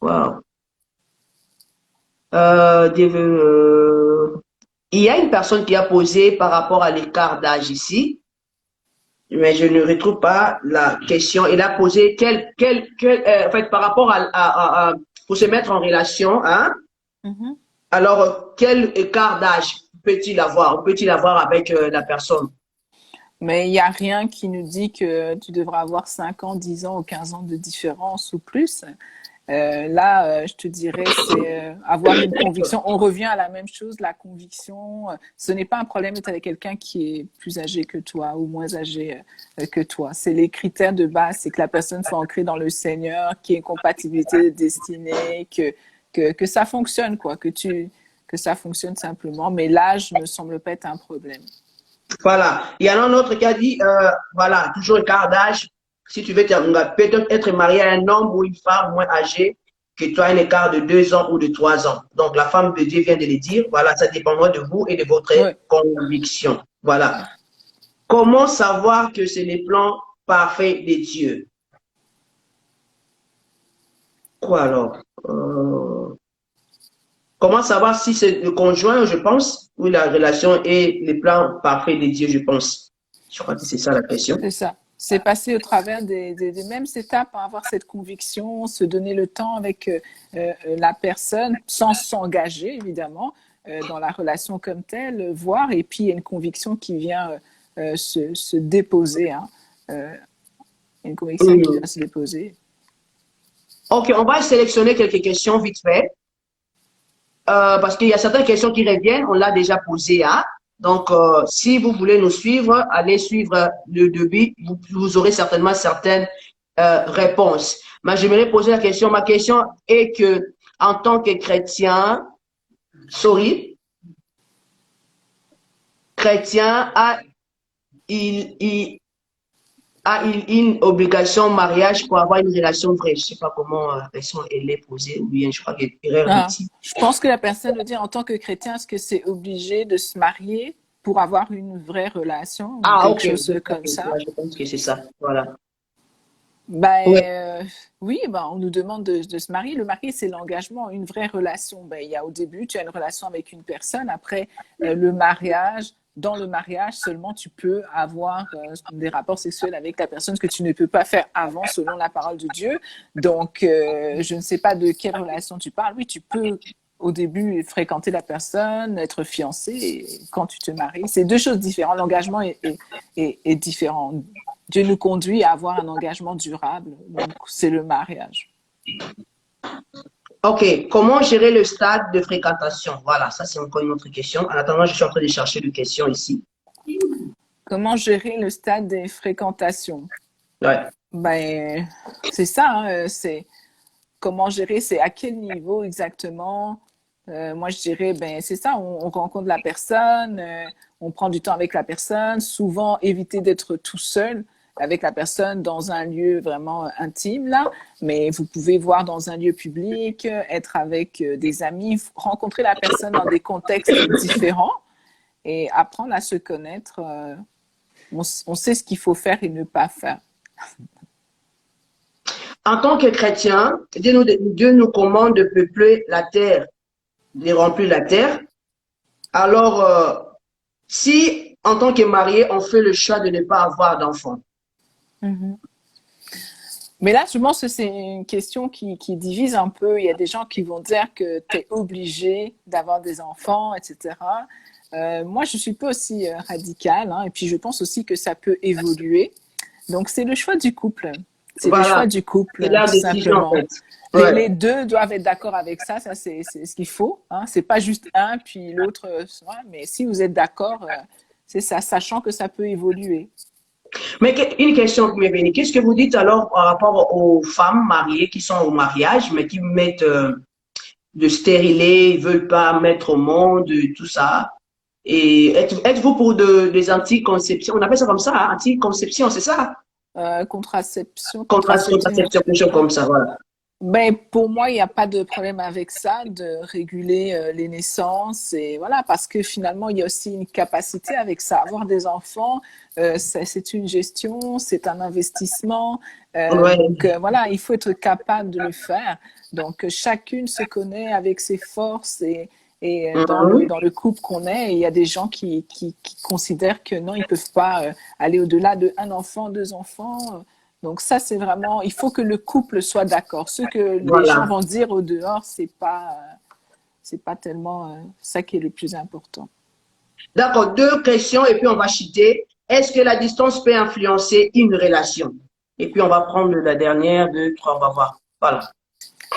S3: Wow. Il y a une personne qui a posé par rapport à l'écart d'âge ici, mais je ne retrouve pas la question. Il a posé en fait, par rapport pour se mettre en relation, hein?
S2: Mhm.
S3: Alors, quel écart d'âge peut-il avoir? Peut-il avoir avec la personne?
S2: Mais il n'y a rien qui nous dit que tu devras avoir 5 ans, 10 ans ou 15 ans de différence ou plus. Là, je te dirais, c'est avoir une conviction. On revient à la même chose, la conviction. Ce n'est pas un problème d'être avec quelqu'un qui est plus âgé que toi ou moins âgé que toi. C'est les critères de base, c'est que la personne soit ancrée dans le Seigneur, qu'il y ait une compatibilité de destinée, que ça fonctionne, quoi, que ça fonctionne simplement. Mais l'âge ne semble pas être un problème.
S3: Voilà. Il y en a un autre qui a dit, voilà, toujours écart d'âge. Si tu veux peut-être être marié à un homme ou une femme moins âgée que toi, un écart de 2 ans ou de 3 ans. Donc, la femme de Dieu vient de le dire. Voilà, ça dépendra de vous et de votre
S2: Oui.
S3: conviction. Voilà. Comment savoir que c'est le plan parfait de Dieu? Quoi alors? Comment savoir si c'est le conjoint, je pense, ou la relation est le plan parfait de Dieu, je pense. Je crois que c'est ça la question.
S2: C'est ça. C'est passer au travers des mêmes étapes, hein, avoir cette conviction, se donner le temps avec la personne, sans s'engager, évidemment, dans la relation comme telle, voir, et puis il y a une conviction qui vient se déposer. Hein, une conviction qui vient se déposer.
S3: Ok, on va sélectionner quelques questions vite fait, parce qu'il y a certaines questions qui reviennent, on l'a déjà posé, hein. Donc, si vous voulez nous suivre, allez suivre le début, vous aurez certainement certaines réponses. Mais j'aimerais poser la question, ma question est que, en tant que chrétien, chrétien a-il une obligation mariage pour avoir une relation vraie? Je ne sais pas comment la question elle est posée, ou bien je crois qu'il y a erreur ici.
S2: Je pense que la personne veut dire, en tant que chrétien, est-ce que c'est obligé de se marier pour avoir une vraie relation, ou quelque chose comme ça?
S3: Je pense que c'est ça, voilà.
S2: Ben,
S3: Ouais.
S2: oui, ben, on nous demande de se marier. Le marié, c'est l'engagement, une vraie relation. Ben, il y a au début, tu as une relation avec une personne. Après, le mariage, dans le mariage seulement, tu peux avoir des rapports sexuels avec la personne, ce que tu ne peux pas faire avant, selon la parole de Dieu. Donc, je ne sais pas de quelle relation tu parles. Oui, tu peux au début fréquenter la personne, être fiancé, et quand tu te maries. C'est deux choses différentes. L'engagement est différent. Dieu nous conduit à avoir un engagement durable, donc c'est le mariage.
S3: Ok, comment gérer le stade de fréquentation? Voilà, ça c'est encore une autre question. En attendant, je suis en train de chercher des questions ici.
S2: Comment gérer le stade des fréquentations?
S3: Ouais.
S2: Ben, c'est ça, hein, c'est comment gérer, c'est à quel niveau exactement. Moi, je dirais, ben, c'est ça, on rencontre la personne, on prend du temps avec la personne, souvent éviter d'être tout seul avec la personne dans un lieu vraiment intime, là, mais vous pouvez voir dans un lieu public, être avec des amis, rencontrer la personne dans des contextes différents et apprendre à se connaître. On sait ce qu'il faut faire et ne pas faire.
S3: en tant que chrétien, Dieu nous commande de peupler la terre, de remplir la terre. Alors, si en tant que marié, on fait le choix de ne pas avoir d'enfants.
S2: Mhm. Mais là, je pense que c'est une question qui divise un peu. Il y a des gens qui vont dire que tu es obligé d'avoir des enfants, etc. Moi, je suis pas aussi radicale, hein, et puis je pense aussi que ça peut évoluer. Donc, c'est le choix du couple. C'est le choix
S3: Voilà,
S2: du couple,
S3: c'est leur
S2: tout
S3: décision en
S2: simplement.
S3: fait. Ouais.
S2: Les deux doivent être d'accord avec ça, c'est ce qu'il faut. Hein. C'est pas juste un, puis l'autre. Mais si vous êtes d'accord, c'est ça, sachant que ça peut évoluer.
S3: Mais une question qui m'est venue, qu'est-ce que vous dites alors par rapport aux femmes mariées qui sont au mariage, mais qui mettent de stérilet, ils veulent pas mettre au monde, tout ça. Et êtes-vous pour des anticonceptions? On appelle ça comme ça, hein, anticonception, c'est ça?
S2: Contraception, contraceptive.
S3: Contraception, quelque chose comme ça, voilà.
S2: Ben, pour moi, il n'y a pas de problème avec ça, de réguler les naissances. Et voilà, parce que finalement, il y a aussi une capacité avec ça. Avoir des enfants, c'est une gestion, c'est un investissement.
S3: Ouais.
S2: Donc, voilà, il faut être capable de le faire. Donc, chacune se connaît avec ses forces et
S3: Mhm.
S2: dans le couple qu'on est. Et il y a des gens qui considèrent que non, ils ne peuvent pas aller au-delà de un enfant, deux enfants. Donc ça, c'est vraiment, il faut que le couple soit d'accord. Ce que les gens
S3: Voilà.
S2: vont dire au dehors, c'est pas tellement ça qui est le plus important.
S3: D'accord, deux questions et puis on va chuter. Est-ce que la distance peut influencer une relation? Et puis on va prendre la dernière, deux, trois, on va voir. Voilà.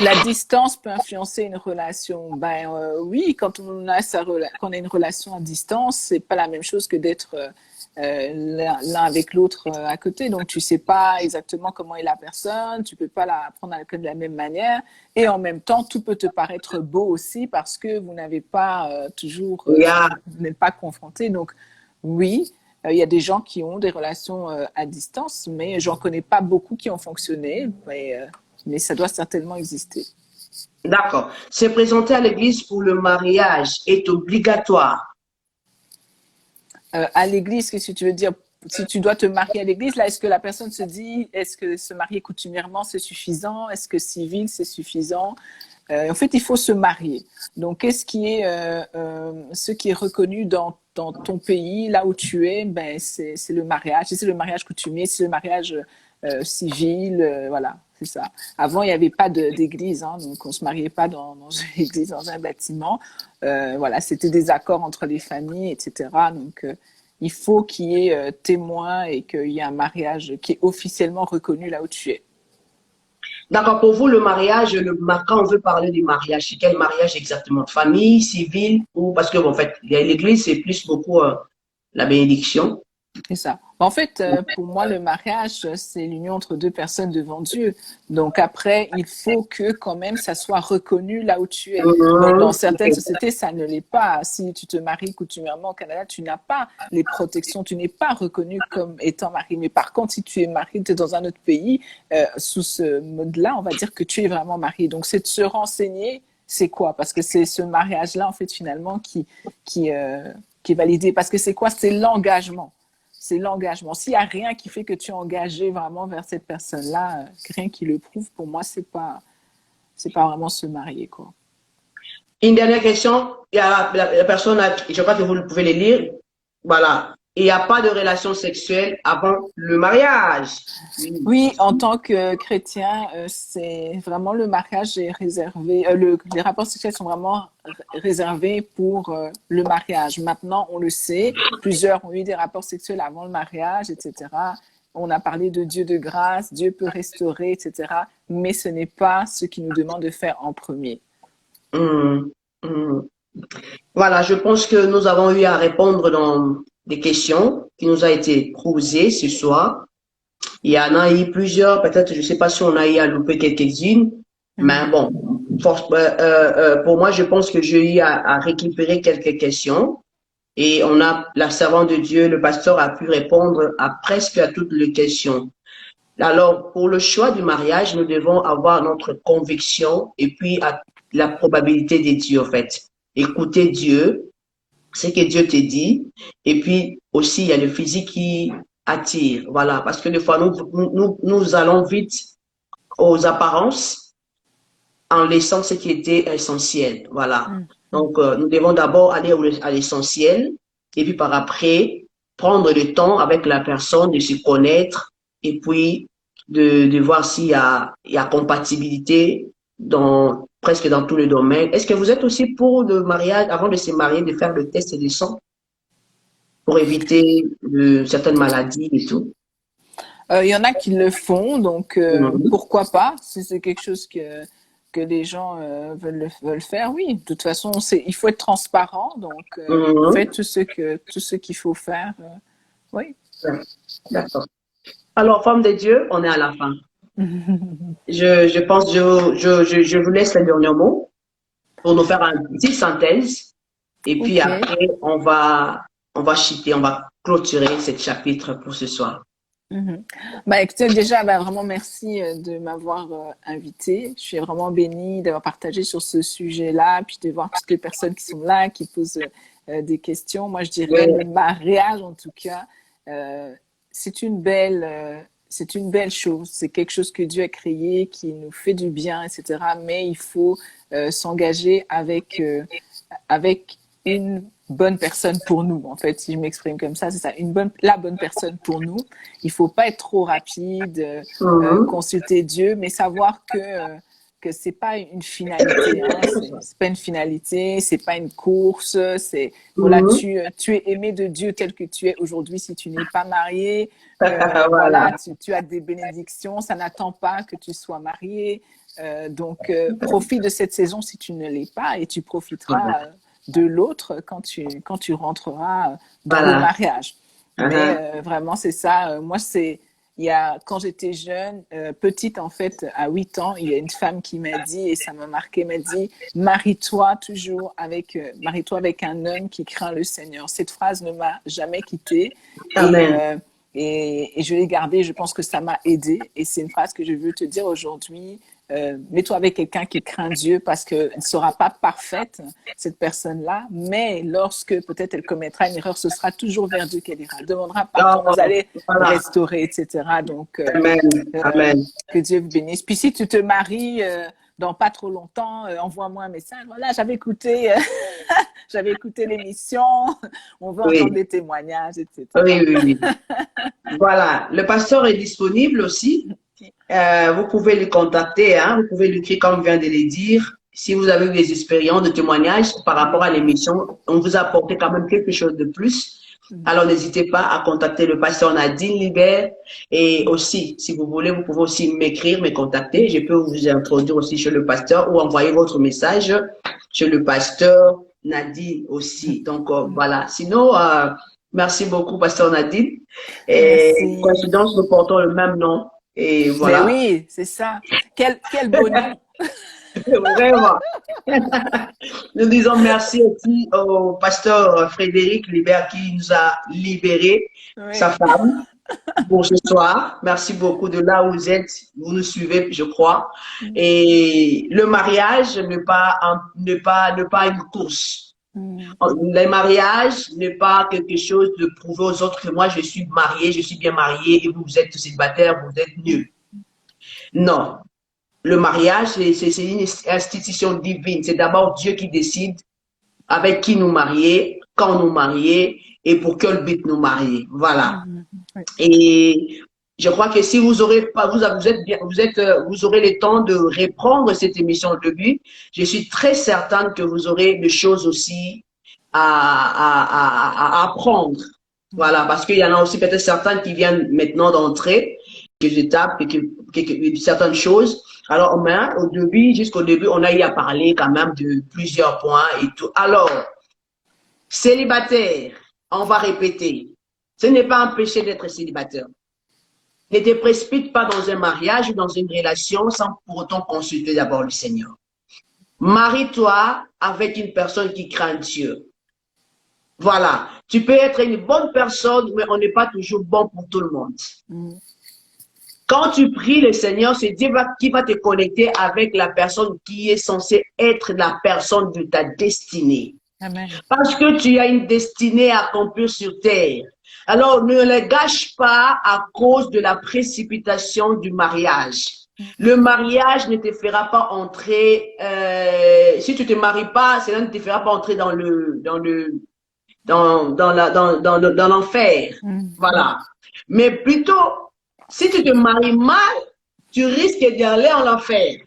S2: La distance peut influencer une relation. Ben oui, quand quand on a une relation à distance, c'est pas la même chose que d'être l'un avec l'autre à côté. Donc tu sais pas exactement comment est la personne, tu peux pas la prendre de la même manière. Et en même temps, tout peut te paraître beau aussi parce que vous n'avez pas
S3: Yeah.
S2: vous n'êtes pas confronté. Donc oui. Il y a des gens qui ont des relations à distance, mais j'en connais pas beaucoup qui ont fonctionné. Mais ça doit certainement exister.
S3: D'accord. Se présenter à l'église pour le mariage est obligatoire.
S2: À l'église, qu'est-ce que tu veux dire? Si tu dois te marier à l'église, là, est-ce que la personne se dit, est-ce que se marier coutumièrement, c'est suffisant? Est-ce que civil, c'est suffisant? En fait, il faut se marier. Donc, ce qui est reconnu dans ton pays, là où tu es, ben, c'est le mariage. Si c'est le mariage coutumier, c'est le mariage civil, voilà, c'est ça. Avant, il n'y avait pas d'église, hein, donc on se mariait pas dans une église, dans un bâtiment. Voilà, c'était des accords entre les familles, etc. Donc, il faut qu'il y ait témoin et qu'il y ait un mariage qui est officiellement reconnu là où tu es.
S3: D'accord. Pour vous, le mariage, quand on veut parler du mariage, c'est quel mariage exactement? Famille, civil ou parce que, bon, en fait, l'église, c'est plus beaucoup la bénédiction.
S2: C'est ça. En fait, pour moi, le mariage, c'est l'union entre deux personnes devant Dieu. Donc après, il faut que quand même ça soit reconnu là où tu es. Donc dans certaines sociétés, ça ne l'est pas. Si tu te maries coutumièrement au Canada, tu n'as pas les protections, tu n'es pas reconnu comme étant marié. Mais par contre, si tu es marié, tu es dans un autre pays, sous ce mode-là, on va dire que tu es vraiment marié. Donc c'est de se renseigner, c'est quoi? Parce que c'est ce mariage-là, en fait, finalement, qui est validé. Parce que c'est quoi? C'est l'engagement. C'est l'engagement. S'il n'y a rien qui fait que tu es engagé vraiment vers cette personne-là, rien qui le prouve, pour moi, c'est pas vraiment se marier, quoi.
S3: Une dernière question. Il y a la personne, je crois que vous pouvez les lire. Voilà. Il n'y a pas de relation sexuelle avant le mariage.
S2: Oui, en tant que chrétien, c'est vraiment le mariage est réservé. Les rapports sexuels sont vraiment réservés pour le mariage. Maintenant, on le sait, plusieurs ont eu des rapports sexuels avant le mariage, etc. On a parlé de Dieu de grâce, Dieu peut restaurer, etc. Mais ce n'est pas ce qu'il nous demande de faire en premier.
S3: Hum, hum. Voilà, je pense que nous avons eu à répondre dans des questions qui nous a été posées ce soir. Il y en a eu plusieurs, peut-être, je ne sais pas si on a eu à louper quelques-unes, mais bon, pour moi, je pense que j'ai eu à récupérer quelques questions et la servante de Dieu, le pasteur a pu répondre à presque à toutes les questions. Alors, pour le choix du mariage, nous devons avoir notre conviction et puis la probabilité des dieux, en fait. Écouter Dieu, ce que Dieu te dit, et puis aussi, il y a le physique qui attire, voilà, parce que des fois, nous allons vite aux apparences en laissant ce qui était essentiel. Voilà. Donc, nous devons d'abord aller à l'essentiel et puis par après, prendre le temps avec la personne de se connaître et puis de voir s'il y a compatibilité presque dans tous les domaines. Est-ce que vous êtes aussi pour le mariage, avant de se marier, de faire le test du sang pour éviter certaines maladies et tout?
S2: Il y en a qui le font, donc pourquoi pas, si c'est quelque chose que les gens veulent faire, oui. De toute façon, il faut être transparent, donc faites tout ce qu'il faut faire. Oui.
S3: D'accord. Alors, femme de Dieu, on est à la fin. Je pense, je vous laisse le dernier mot pour nous faire une petite synthèse. Et puis après, on va clôturer ce chapitre pour ce soir.
S2: Bah, écoutez, déjà, vraiment merci de m'avoir invité. Je suis vraiment bénie d'avoir partagé sur ce sujet-là, puis de voir toutes les personnes qui sont là, qui posent des questions. Moi, je dirais le mariage, en tout cas, c'est une belle chose. C'est quelque chose que Dieu a créé, qui nous fait du bien, etc. Mais il faut s'engager avec une bonne personne pour nous. En fait, si je m'exprime comme ça, c'est ça, la bonne personne pour nous. Il faut pas être trop rapide, consulter Dieu, mais savoir que c'est pas une finalité, hein. C'est pas une finalité, c'est pas une course, c'est voilà, tu es aimé de Dieu tel que tu es aujourd'hui. Si tu n'es pas marié, voilà, tu as des bénédictions, ça n'attend pas que tu sois marié. Donc profite de cette saison si tu ne l'es pas, et tu profiteras de l'autre quand tu rentreras dans le mariage. Mais vraiment, c'est ça. Moi, quand j'étais jeune, petite en fait, à 8 ans, il y a une femme qui m'a dit, et ça m'a marqué, m'a dit, marie-toi avec un homme qui craint le Seigneur. Cette phrase ne m'a jamais quittée. Et je l'ai gardée, je pense que ça m'a aidée. Et c'est une phrase que je veux te dire aujourd'hui. Mets-toi avec quelqu'un qui craint Dieu, parce qu'elle ne sera pas parfaite, cette personne-là, mais lorsque peut-être elle commettra une erreur, ce sera toujours vers Dieu qu'elle ira. Elle demandera pardon, vous allez restaurer, etc. Donc,
S3: Amen.
S2: Que Dieu vous bénisse. Puis si tu te maries dans pas trop longtemps, envoie-moi un message. Voilà, j'avais écouté l'émission, on veut entendre des témoignages, etc.
S3: Oui. Voilà, le pasteur est disponible aussi. Vous pouvez le contacter, hein, vous pouvez l'écrire comme vient de le dire. Si vous avez eu des expériences, de témoignages par rapport à l'émission, on vous a apporté quand même quelque chose de plus. Alors, n'hésitez pas à contacter le pasteur Nadine Libert. Et aussi, si vous voulez, vous pouvez aussi m'écrire, me contacter. Je peux vous introduire aussi chez le pasteur ou envoyer votre message chez le pasteur Nadine aussi. Donc, voilà. Sinon, merci beaucoup, pasteur Nadine. Et coïncidence, nous portons le même nom. Et voilà.
S2: Mais oui, c'est ça. Quel beau nom.
S3: Vraiment. Nous disons merci aussi au pasteur Frédéric Libert qui nous a libéré, sa femme, pour ce soir. Merci beaucoup de là où vous êtes. Vous nous suivez, je crois. Et le mariage n'est pas une course. Le mariage n'est pas quelque chose de prouver aux autres que moi je suis mariée, je suis bien mariée et vous êtes célibataire, vous êtes nuls. Non. Le mariage, c'est une institution divine. C'est d'abord Dieu qui décide avec qui nous marier, quand nous marier et pour quel but nous marier. Voilà. Et je crois que si vous aurez pas, vous aurez le temps de reprendre cette émission au début, je suis très certaine que vous aurez des choses aussi à apprendre. Voilà, parce qu'il y en a aussi peut-être certains qui viennent maintenant d'entrer, que je tape, certaines choses. Alors, au début, jusqu'au début, on a eu à parler quand même de plusieurs points et tout. Alors, célibataire, on va répéter. Ce n'est pas un péché d'être célibataire. Ne te précipite pas dans un mariage ou dans une relation sans pour autant consulter d'abord le Seigneur. Marie-toi avec une personne qui craint Dieu. Voilà. Tu peux être une bonne personne, mais on n'est pas toujours bon pour tout le monde. Quand tu pries le Seigneur, c'est Dieu qui va te connecter avec la personne qui est censée être la personne de ta destinée.
S2: Amen.
S3: Parce que tu as une destinée à accomplir sur terre. Alors, ne le gâche pas à cause de la précipitation du mariage. Le mariage ne te fera pas entrer, si tu te maries pas, cela ne te fera pas entrer dans l'enfer. Voilà. Mais plutôt, si tu te maries mal, tu risques d'aller en enfer.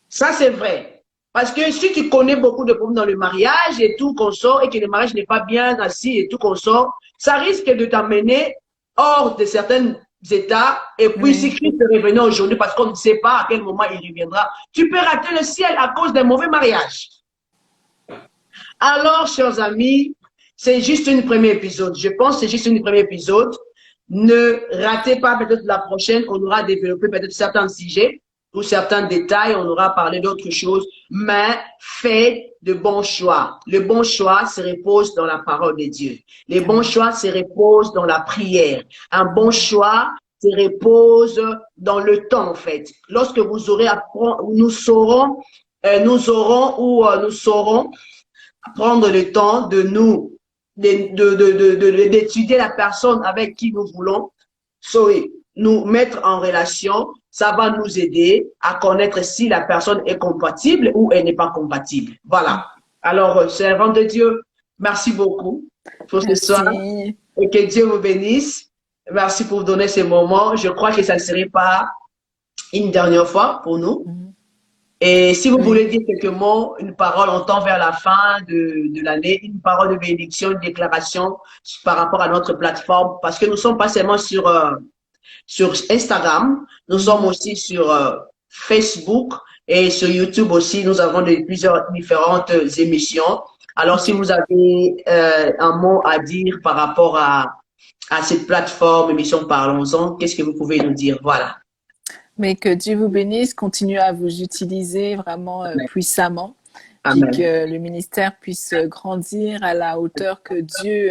S3: Ça, c'est vrai. Parce que si tu connais beaucoup de problèmes dans le mariage et tout qu'on sort et que le mariage n'est pas bien assis et tout qu'on sort, ça risque de t'amener hors de certains états. Et puis, si Christ revenait aujourd'hui, parce qu'on ne sait pas à quel moment il reviendra, tu peux rater le ciel à cause d'un mauvais mariage. Alors, chers amis, c'est juste un premier épisode. Je pense que c'est juste un premier épisode. Ne ratez pas peut-être la prochaine, on aura développé peut-être certains sujets ou certains détails, on aura parlé d'autres choses, mais faites de bons choix. Le bon choix se repose dans la parole de Dieu. Les bons choix se reposent dans la prière. Un bon choix se repose dans le temps, en fait. Lorsque vous aurez nous saurons prendre le temps de d'étudier la personne avec qui nous voulons nous mettre en relation. Ça va nous aider à connaître si la personne est compatible ou elle n'est pas compatible. Voilà. Alors, servante de Dieu, merci beaucoup pour ce soir et que Dieu vous bénisse. Merci pour donner ces moments. Je crois que ça ne serait pas une dernière fois pour nous. Et si vous voulez dire quelques mots, une parole, on tend vers la fin de l'année, une parole de bénédiction, une déclaration par rapport à notre plateforme, parce que nous ne sommes pas seulement sur Instagram, nous sommes aussi sur Facebook et sur YouTube aussi. Nous avons plusieurs différentes émissions. Alors, si vous avez un mot à dire par rapport à cette plateforme, émission Parlons-en, qu'est-ce que vous pouvez nous dire? Voilà.
S2: Mais que Dieu vous bénisse, continuez à vous utiliser vraiment puissamment, puis que le ministère puisse grandir à la hauteur que Dieu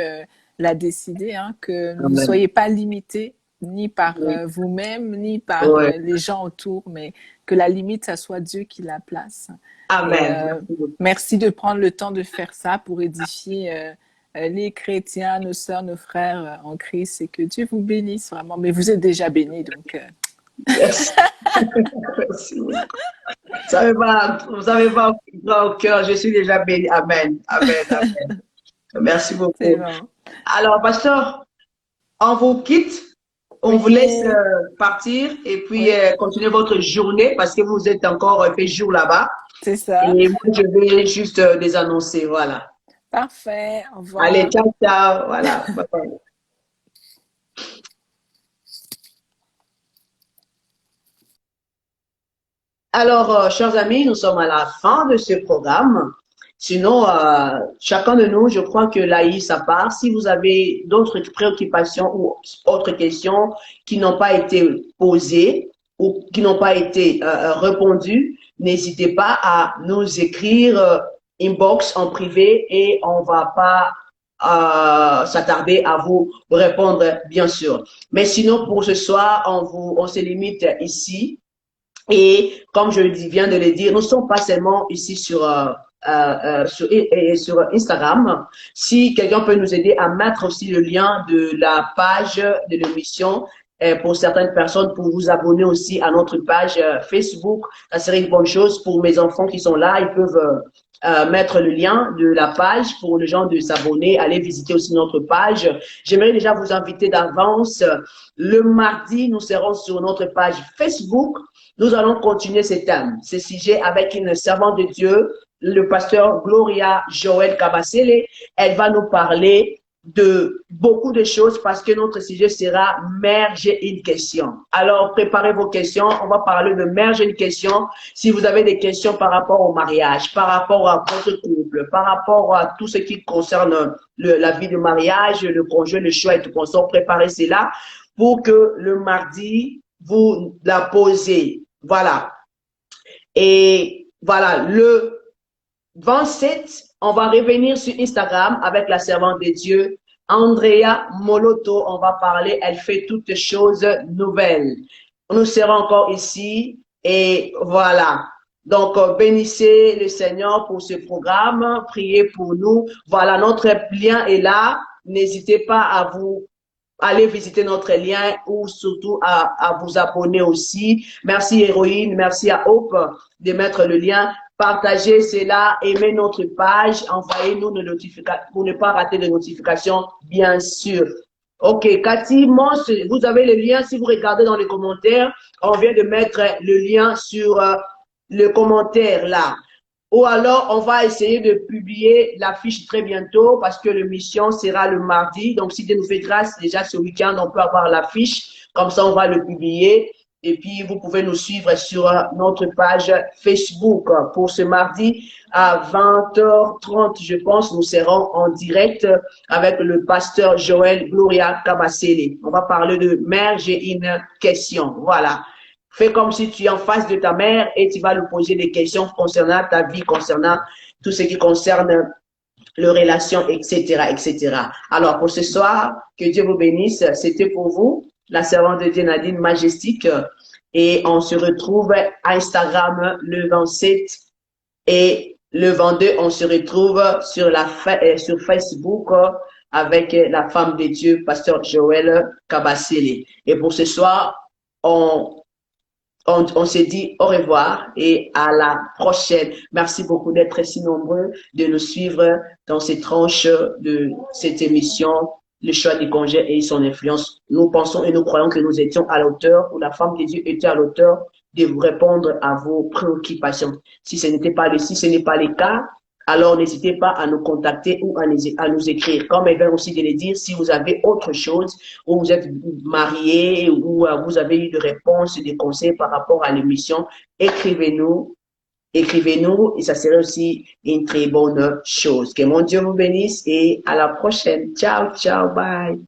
S2: l'a décidé, hein, que vous ne soyez pas limités ni par vous-même, ni par les gens autour, mais que la limite, ça soit Dieu qui la place.
S3: Amen.
S2: Merci de prendre le temps de faire ça pour édifier les chrétiens, nos sœurs, nos frères en Christ, et que Dieu vous bénisse vraiment. Mais vous êtes déjà bénis, donc...
S3: Merci. Merci. Vous savez pas au cœur, je suis déjà béni. Amen. Amen. Amen. Merci beaucoup.
S2: Bon.
S3: Alors, pasteur, on vous quitte. On vous laisse partir et puis continuer votre journée parce que vous êtes encore fait jour là-bas.
S2: C'est ça.
S3: Et moi, je vais juste les annoncer. Voilà.
S2: Parfait. Au revoir.
S3: Allez, ciao, ciao. Voilà. Bye bye. Alors, chers amis, nous sommes à la fin de ce programme. Sinon, chacun de nous, je crois que là, sa part. Si vous avez d'autres préoccupations ou autres questions qui n'ont pas été posées ou qui n'ont pas été répondues, n'hésitez pas à nous écrire inbox en privé et on va pas s'attarder à vous répondre, bien sûr. Mais sinon, pour ce soir, on se limite ici. Et comme je viens de le dire, nous ne sommes pas seulement ici sur Instagram. Si quelqu'un peut nous aider à mettre aussi le lien de la page de l'émission pour certaines personnes, pour vous abonner aussi à notre page Facebook, ça serait une bonne chose pour mes enfants qui sont là. Ils peuvent mettre le lien de la page pour les gens de s'abonner, aller visiter aussi notre page. J'aimerais déjà vous inviter d'avance. Le mardi, nous serons sur notre page Facebook. Nous allons continuer ce thème, ce sujet avec une servante de Dieu, le pasteur Gloria Joël Kabasele. Elle va nous parler de beaucoup de choses parce que notre sujet sera « Mère, j'ai une question ». Alors, préparez vos questions. On va parler de « Mère, j'ai une question ». Si vous avez des questions par rapport au mariage, par rapport à votre couple, par rapport à tout ce qui concerne la vie de mariage, le conjoint, le choix et tout ça, préparez cela pour que le mardi, vous la posez. Voilà. Et voilà, le 27, on va revenir sur Instagram avec la servante de Dieu, Andrea Moloto. On va parler, elle fait toutes choses nouvelles. Nous serons encore ici et voilà. Donc, bénissez le Seigneur pour ce programme. Priez pour nous. Voilà, notre lien est là. N'hésitez pas à vous allez visiter notre lien ou surtout à vous abonner aussi. Merci Héroïne, merci à Hope de mettre le lien. Partagez cela, aimez notre page, envoyez-nous nos notifications pour ne pas rater de notifications, bien sûr. Ok, Cathy, Mons, vous avez le lien. Si vous regardez dans les commentaires, on vient de mettre le lien sur le commentaire là. Ou alors, on va essayer de publier l'affiche très bientôt parce que l'émission sera le mardi. Donc, si Dieu nous fait grâce, déjà ce week-end, on peut avoir l'affiche. Comme ça, on va le publier. Et puis, vous pouvez nous suivre sur notre page Facebook. Pour ce mardi, à 20h30, je pense, nous serons en direct avec le pasteur Joël Gloria Kabasele. On va parler de mère, j'ai une question. Voilà. Fais comme si tu es en face de ta mère et tu vas lui poser des questions concernant ta vie, concernant tout ce qui concerne les relations, etc., etc. Alors, pour ce soir, que Dieu vous bénisse. C'était pour vous, la servante de Dieu Nadine Majestique. Et on se retrouve à Instagram le 27 et le 22, on se retrouve sur Facebook avec la femme de Dieu, pasteur Joël Kabasele. Et pour ce soir, on se dit au revoir et à la prochaine. Merci beaucoup d'être si nombreux, de nous suivre dans ces tranches de cette émission, le choix du congé et son influence. Nous pensons et nous croyons que nous étions à l'auteur, ou la femme de Dieu était à l'auteur de vous répondre à vos préoccupations. Si ce n'est pas le cas, alors n'hésitez pas à nous contacter ou à nous écrire. Comme elle vient aussi de le dire, si vous avez autre chose, ou vous êtes marié, ou vous avez eu des réponses, des conseils par rapport à l'émission, écrivez-nous et ça serait aussi une très bonne chose. Que mon Dieu vous bénisse et à la prochaine. Ciao, ciao, bye.